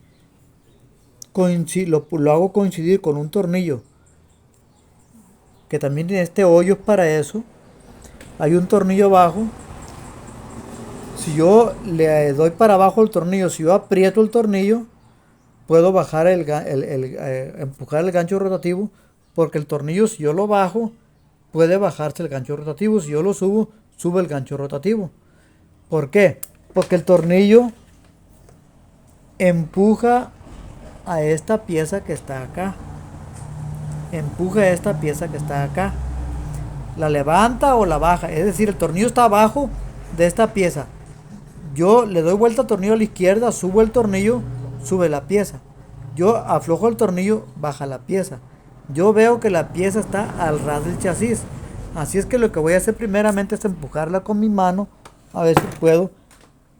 lo hago coincidir con un tornillo que también tiene este hoyo para eso. Hay un tornillo abajo. Si yo le doy para abajo el tornillo, si yo aprieto el tornillo, puedo bajar empujar el gancho rotativo, porque el tornillo, si yo lo bajo, puede bajarse el gancho rotativo. Si yo lo subo, sube el gancho rotativo. ¿Por qué? Porque el tornillo empuja a esta pieza que está acá. Empuja a esta pieza que está acá. La levanta o la baja. Es decir, el tornillo está abajo de esta pieza. Yo le doy vuelta al tornillo a la izquierda, subo el tornillo, sube la pieza. Yo aflojo el tornillo, baja la pieza. Yo veo que la pieza está al ras del chasis. Así es que lo que voy a hacer primeramente es empujarla con mi mano, a ver si puedo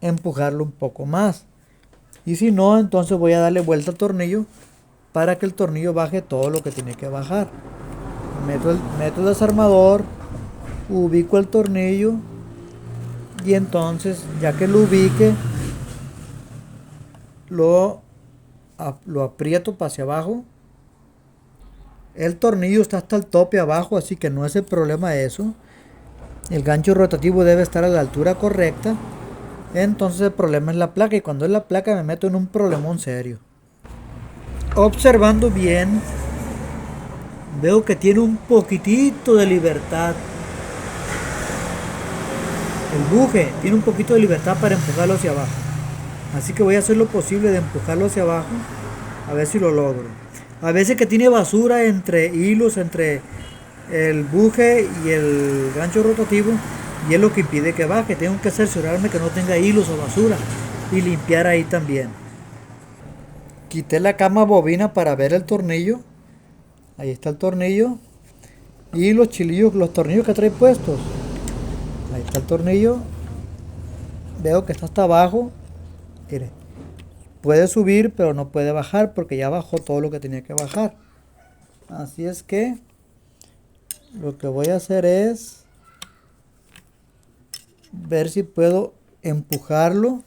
empujarlo un poco más. Y si no, entonces voy a darle vuelta al tornillo para que el tornillo baje todo lo que tiene que bajar. Meto el desarmador, ubico el tornillo y entonces, ya que lo ubique, lo aprieto para hacia abajo. El tornillo está hasta el tope abajo, así que no es el problema eso. El gancho rotativo debe estar a la altura correcta. Entonces el problema es la placa, y cuando es la placa me meto en un problemón serio. Observando bien, veo que tiene un poquitito de libertad. El buje tiene un poquito de libertad para empujarlo hacia abajo. Así que voy a hacer lo posible de empujarlo hacia abajo, a ver si lo logro. A veces que tiene basura entre hilos, entre el buje y el gancho rotativo, y es lo que impide que baje. Tengo que cerciorarme que no tenga hilos o basura y limpiar ahí también. Quité la cama bobina para ver el tornillo. Ahí está el tornillo y los chilillos, los tornillos que trae puestos. Ahí está el tornillo. Veo que está hasta abajo. Mire, puede subir pero no puede bajar porque ya bajó todo lo que tenía que bajar. Así es que lo que voy a hacer es ver si puedo empujarlo.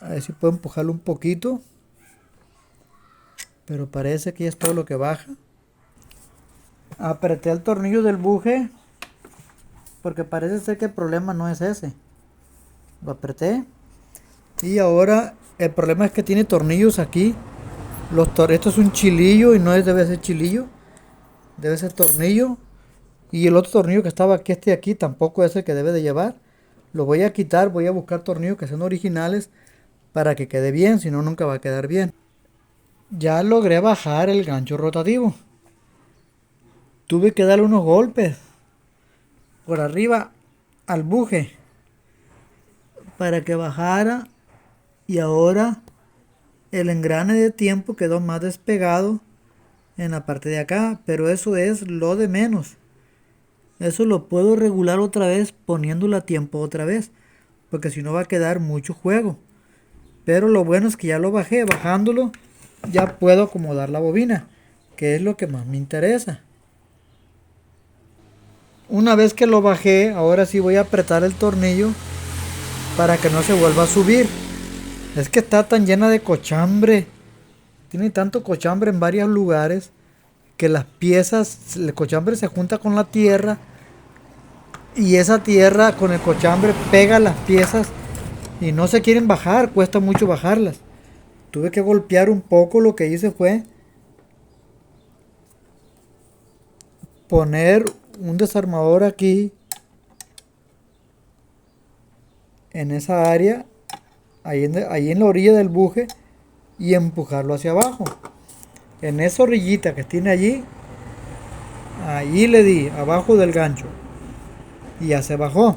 A ver si puedo empujarlo un poquito. Pero parece que ya es todo lo que baja. Apreté el tornillo del buje porque parece ser que el problema no es ese. Lo apreté. Y ahora el problema es que tiene tornillos aquí. Esto es un chilillo y no debe ser chilillo. Debe ser tornillo. Y el otro tornillo que estaba aquí, este de aquí, tampoco es el que debe de llevar. Lo voy a quitar, voy a buscar tornillos que sean originales para que quede bien, si no nunca va a quedar bien. Ya logré bajar el gancho rotativo. Tuve que darle unos golpes por arriba al buje para que bajara, y ahora el engrane de tiempo quedó más despegado en la parte de acá, pero eso es lo de menos. Eso lo puedo regular otra vez poniéndolo a tiempo otra vez, porque si no va a quedar mucho juego. Pero lo bueno es que ya lo bajé. Bajándolo ya puedo acomodar la bobina, que es lo que más me interesa. Una vez que lo bajé, ahora sí voy a apretar el tornillo para que no se vuelva a subir. Es que está tan llena de cochambre. Tiene tanto cochambre en varios lugares que las piezas, el cochambre se junta con la tierra y esa tierra con el cochambre pega las piezas y no se quieren bajar, cuesta mucho bajarlas. Tuve que golpear un poco. Lo que hice fue poner un desarmador aquí en esa área, ahí en la orilla del buje, y empujarlo hacia abajo. En esa orillita que tiene allí, ahí le di abajo del gancho y ya se bajó.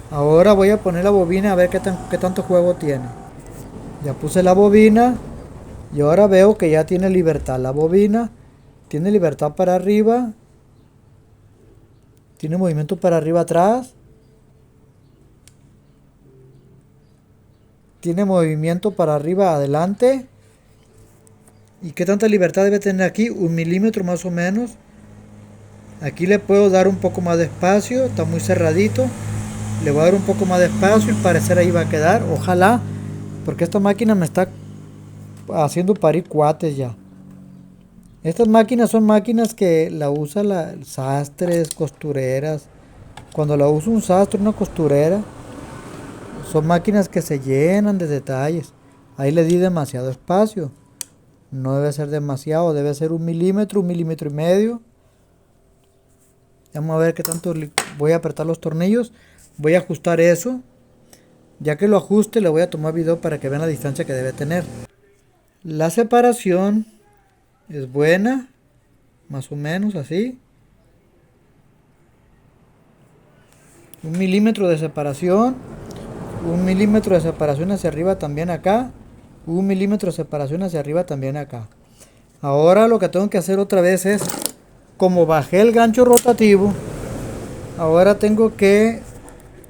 Ahora voy a poner la bobina a ver qué tanto juego tiene. Ya puse la bobina y ahora veo que ya tiene libertad. La bobina tiene libertad para arriba, tiene movimiento para arriba atrás, tiene movimiento para arriba adelante. ¿Y qué tanta libertad debe tener aquí? 1 milímetro más o menos. Aquí le puedo dar un poco más de espacio, está muy cerradito. Le voy a dar un poco más de espacio y parecer ahí va a quedar. Ojalá, porque esta máquina me está haciendo parir cuates ya. Estas máquinas son máquinas que la usan sastres, costureras. Cuando la usa un sastre, una costurera, son máquinas que se llenan de detalles. Ahí le di demasiado espacio. No debe ser demasiado, debe ser 1 milímetro, 1 milímetro y medio. Vamos a ver qué tanto. Voy a apretar los tornillos. Voy a ajustar eso. Ya que lo ajuste, le voy a tomar video para que vean la distancia que debe tener. La separación es buena, más o menos así. 1 milímetro de separación. 1 milímetro de separación hacia arriba también acá. 1 milímetro de separación hacia arriba también acá. Ahora lo que tengo que hacer otra vez es, como bajé el gancho rotativo, ahora tengo que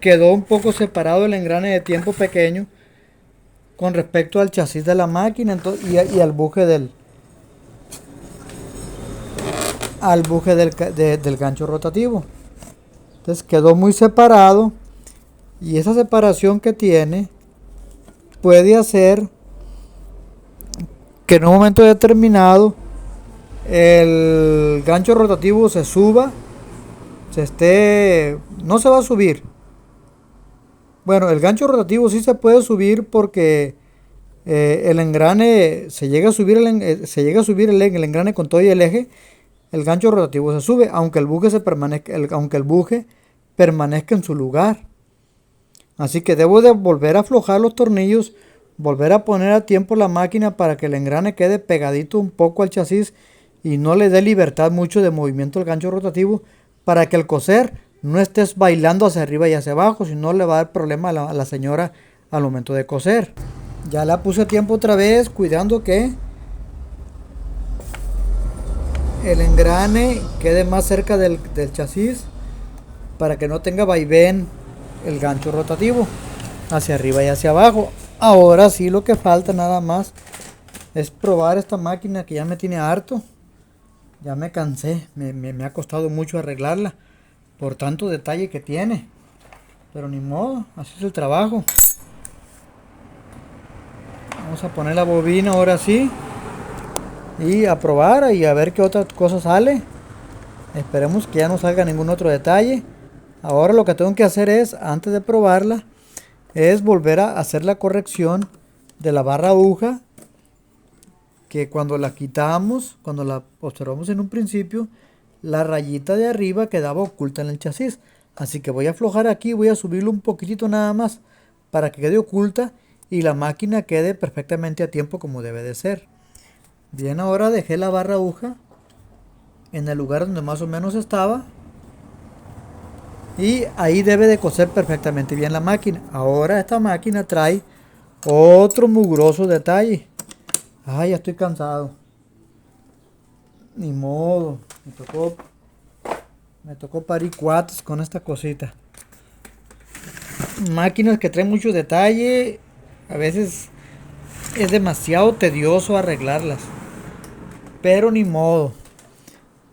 quedó un poco separado el engrane de tiempo pequeño con respecto al chasis de la máquina y al buje del gancho rotativo. Entonces quedó muy separado, y esa separación que tiene puede hacer que en un momento determinado el gancho rotativo se suba, no se va a subir. Bueno, el gancho rotativo sí se puede subir porque el engrane se llega a subir el engrane con todo y el eje. El gancho rotativo se sube, aunque el buje permanezca en su lugar. Así que debo de volver a aflojar los tornillos, volver a poner a tiempo la máquina para que el engrane quede pegadito un poco al chasis y no le dé libertad mucho de movimiento al gancho rotativo, para que al coser no estés bailando hacia arriba y hacia abajo, si no le va a dar problema a la señora al momento de coser. Ya la puse a tiempo otra vez, cuidando que el engrane quede más cerca del chasis para que no tenga vaivén el gancho rotativo hacia arriba y hacia abajo. Ahora sí, lo que falta nada más es probar esta máquina, que ya me tiene harto. Ya me cansé, me ha costado mucho arreglarla por tanto detalle que tiene, pero ni modo, así es el trabajo. Vamos a poner la bobina ahora sí y a probar y a ver qué otra cosa sale. Esperemos que ya no salga ningún otro detalle. Ahora lo que tengo que hacer es, antes de probarla, es volver a hacer la corrección de la barra aguja, que cuando la quitamos, cuando la observamos en un principio, la rayita de arriba quedaba oculta en el chasis. Así que voy a aflojar aquí, voy a subirlo un poquitito nada más para que quede oculta y la máquina quede perfectamente a tiempo como debe de ser. Bien, ahora dejé la barra aguja en el lugar donde más o menos estaba, y ahí debe de coser perfectamente bien la máquina. Ahora esta máquina trae otro mugroso detalle. Ay, ya estoy cansado. Ni modo, me tocó parir cuates con esta cosita. Máquinas que traen mucho detalle, a veces es demasiado tedioso arreglarlas, pero ni modo.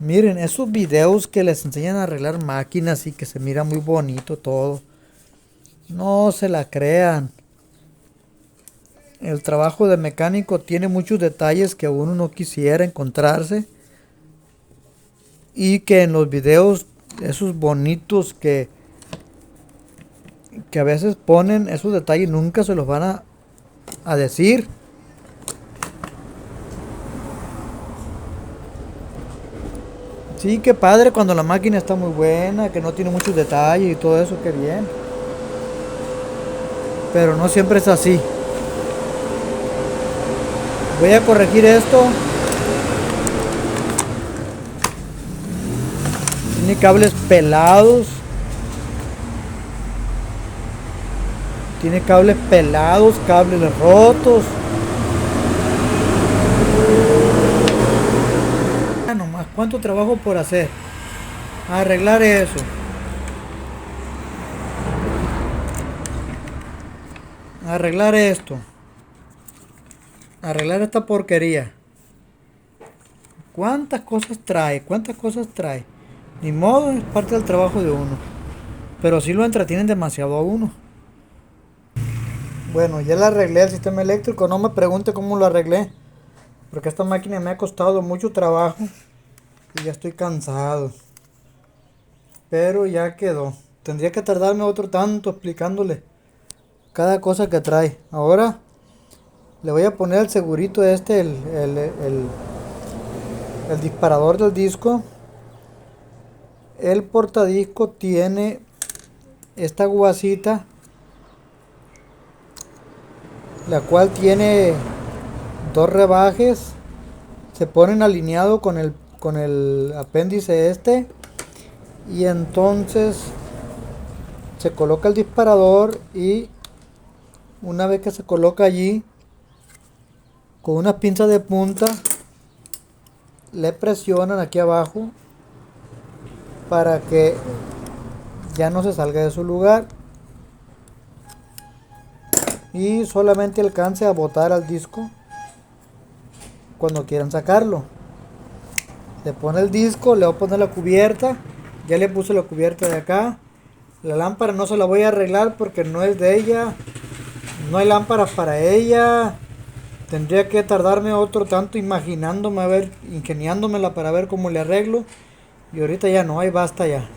Miren, esos videos que les enseñan a arreglar máquinas y que se mira muy bonito todo, no se la crean. El trabajo de mecánico tiene muchos detalles que uno no quisiera encontrarse, y que en los videos esos bonitos que a veces ponen, esos detalles nunca se los van a decir. Sí, qué padre cuando la máquina está muy buena, que no tiene muchos detalles y todo eso, qué bien. Pero no siempre es así. Voy a corregir esto. Tiene cables pelados. Tiene cables pelados, cables rotos. Nomás, ¿cuánto trabajo por hacer? Arreglar eso. Arreglar esto. Arreglar esta porquería. ¿Cuántas cosas trae? ¿Cuántas cosas trae? Ni modo, es parte del trabajo de uno. Pero sí lo entretienen demasiado a uno. Bueno, ya le arreglé el sistema eléctrico. No me pregunte cómo lo arreglé, porque esta máquina me ha costado mucho trabajo y ya estoy cansado. Pero ya quedó. Tendría que tardarme otro tanto explicándole cada cosa que trae. Ahora le voy a poner el segurito este, el disparador del disco. El portadisco tiene esta guasita, la cual tiene dos rebajes. Se ponen alineados con el apéndice este, y entonces se coloca el disparador, y una vez que se coloca allí, con unas pinzas de punta le presionan aquí abajo para que ya no se salga de su lugar. y solamente alcance a botar al disco cuando quieran sacarlo. Le pone el disco, le voy a poner la cubierta. Ya le puse la cubierta de acá. La lámpara no se la voy a arreglar porque no es de ella. No hay lámparas para ella. Tendría que tardarme otro tanto imaginándome, a ver, ingeniándomela para ver cómo le arreglo. Y ahorita ya no hay, basta ya.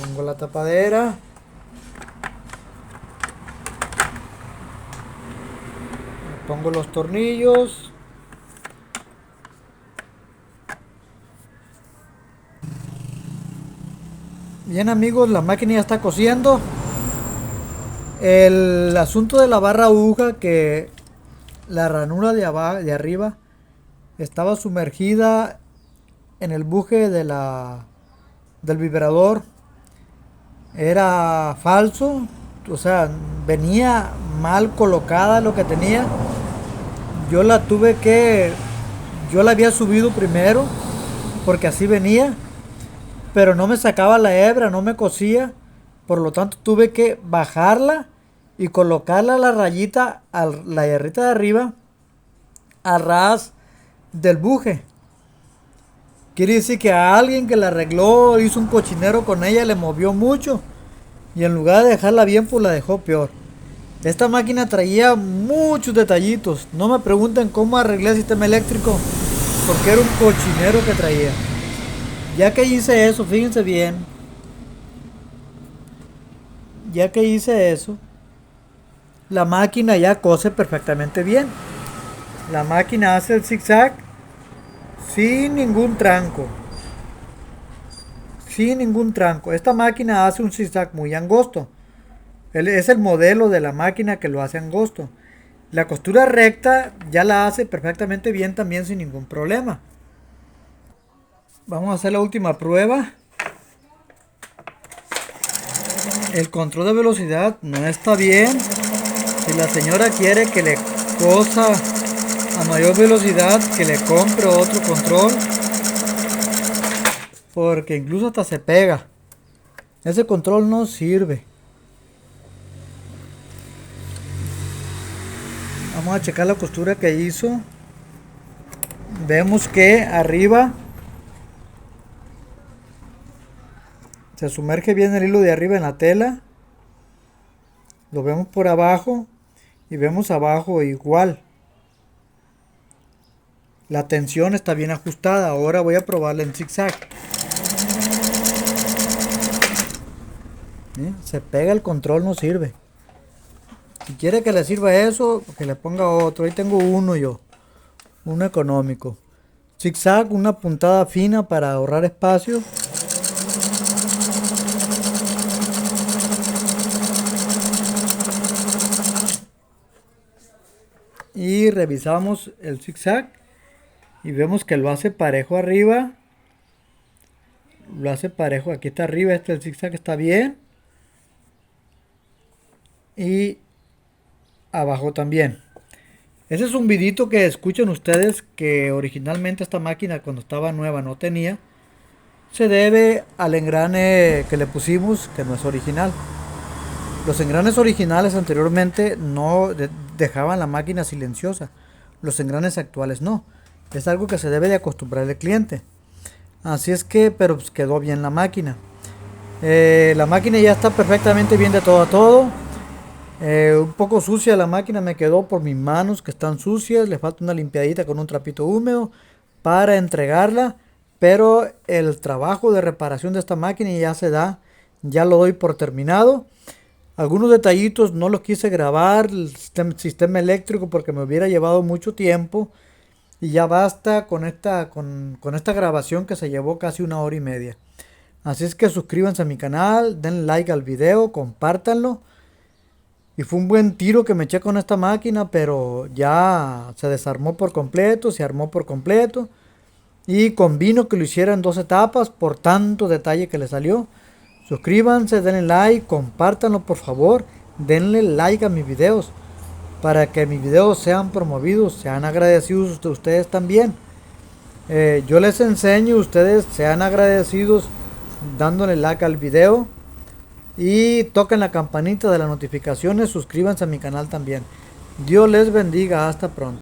Pongo la tapadera. Pongo los tornillos. Bien amigos, la máquina ya está cosiendo. El asunto de la barra aguja, que la ranura de arriba estaba sumergida en el buje de del vibrador, era falso, o sea, venía mal colocada lo que tenía. Yo la había subido primero porque así venía, pero no me sacaba la hebra, no me cosía, por lo tanto tuve que bajarla y colocarla a la rayita, a la hierrita de arriba, a ras del buje. Quiere decir que a alguien que la arregló, hizo un cochinero con ella, le movió mucho y en lugar de dejarla bien, pues la dejó peor. Esta máquina traía muchos detallitos. No me pregunten cómo arreglé el sistema eléctrico, porque era un cochinero que traía. Ya que hice eso, fíjense bien. Ya que hice eso, la máquina ya cose perfectamente bien. La máquina hace el zigzag sin ningún tranco. Sin ningún tranco. Esta máquina hace un zigzag muy angosto. Es el modelo de la máquina que lo hace angosto. La costura recta ya la hace perfectamente bien también sin ningún problema. Vamos a hacer la última prueba. El control de velocidad no está bien. Si la señora quiere que le cosa a mayor velocidad, que le compre otro control, porque incluso hasta se pega. Ese control no sirve. Vamos a checar la costura que hizo. Vemos que arriba se sumerge bien el hilo de arriba en la tela. Lo vemos por abajo y vemos abajo igual. La tensión está bien ajustada. Ahora voy a probarla en zigzag. Se pega el control, no sirve. Si quiere que le sirva eso, que le ponga otro. Ahí tengo uno yo. Uno económico. Zigzag, una puntada fina para ahorrar espacio. Y revisamos el zigzag. Y vemos que lo hace parejo arriba. Lo hace parejo. Aquí está arriba. El zigzag está bien. Y abajo también. Ese es un vidito que escuchan ustedes, que originalmente esta máquina cuando estaba nueva no tenía. Se debe al engrane que le pusimos, que no es original. Los engranes originales anteriormente no dejaban la máquina silenciosa. Los engranes actuales no. Es algo que se debe de acostumbrar el cliente. Así es que, pero pues quedó bien la máquina. La máquina ya está perfectamente bien de todo a todo. Un poco sucia la máquina me quedó por mis manos, que están sucias. Le falta una limpiadita con un trapito húmedo para entregarla. Pero el trabajo de reparación de esta máquina ya se da. Ya lo doy por terminado. Algunos detallitos no los quise grabar, el sistema eléctrico, porque me hubiera llevado mucho tiempo. Y ya basta con esta grabación que se llevó casi 1 hora y media. Así es que suscríbanse a mi canal, denle like al video, compártanlo. Y fue un buen tiro que me eché con esta máquina, pero ya se desarmó por completo, se armó por completo. Y convino que lo hiciera en 2 etapas por tanto detalle que le salió. Suscríbanse, denle like, compártanlo por favor. Denle like a mis videos para que mis videos sean promovidos, sean agradecidos ustedes también. Yo les enseño, ustedes sean agradecidos dándole like al video y toquen la campanita de las notificaciones, suscríbanse a mi canal también. Dios les bendiga, hasta pronto.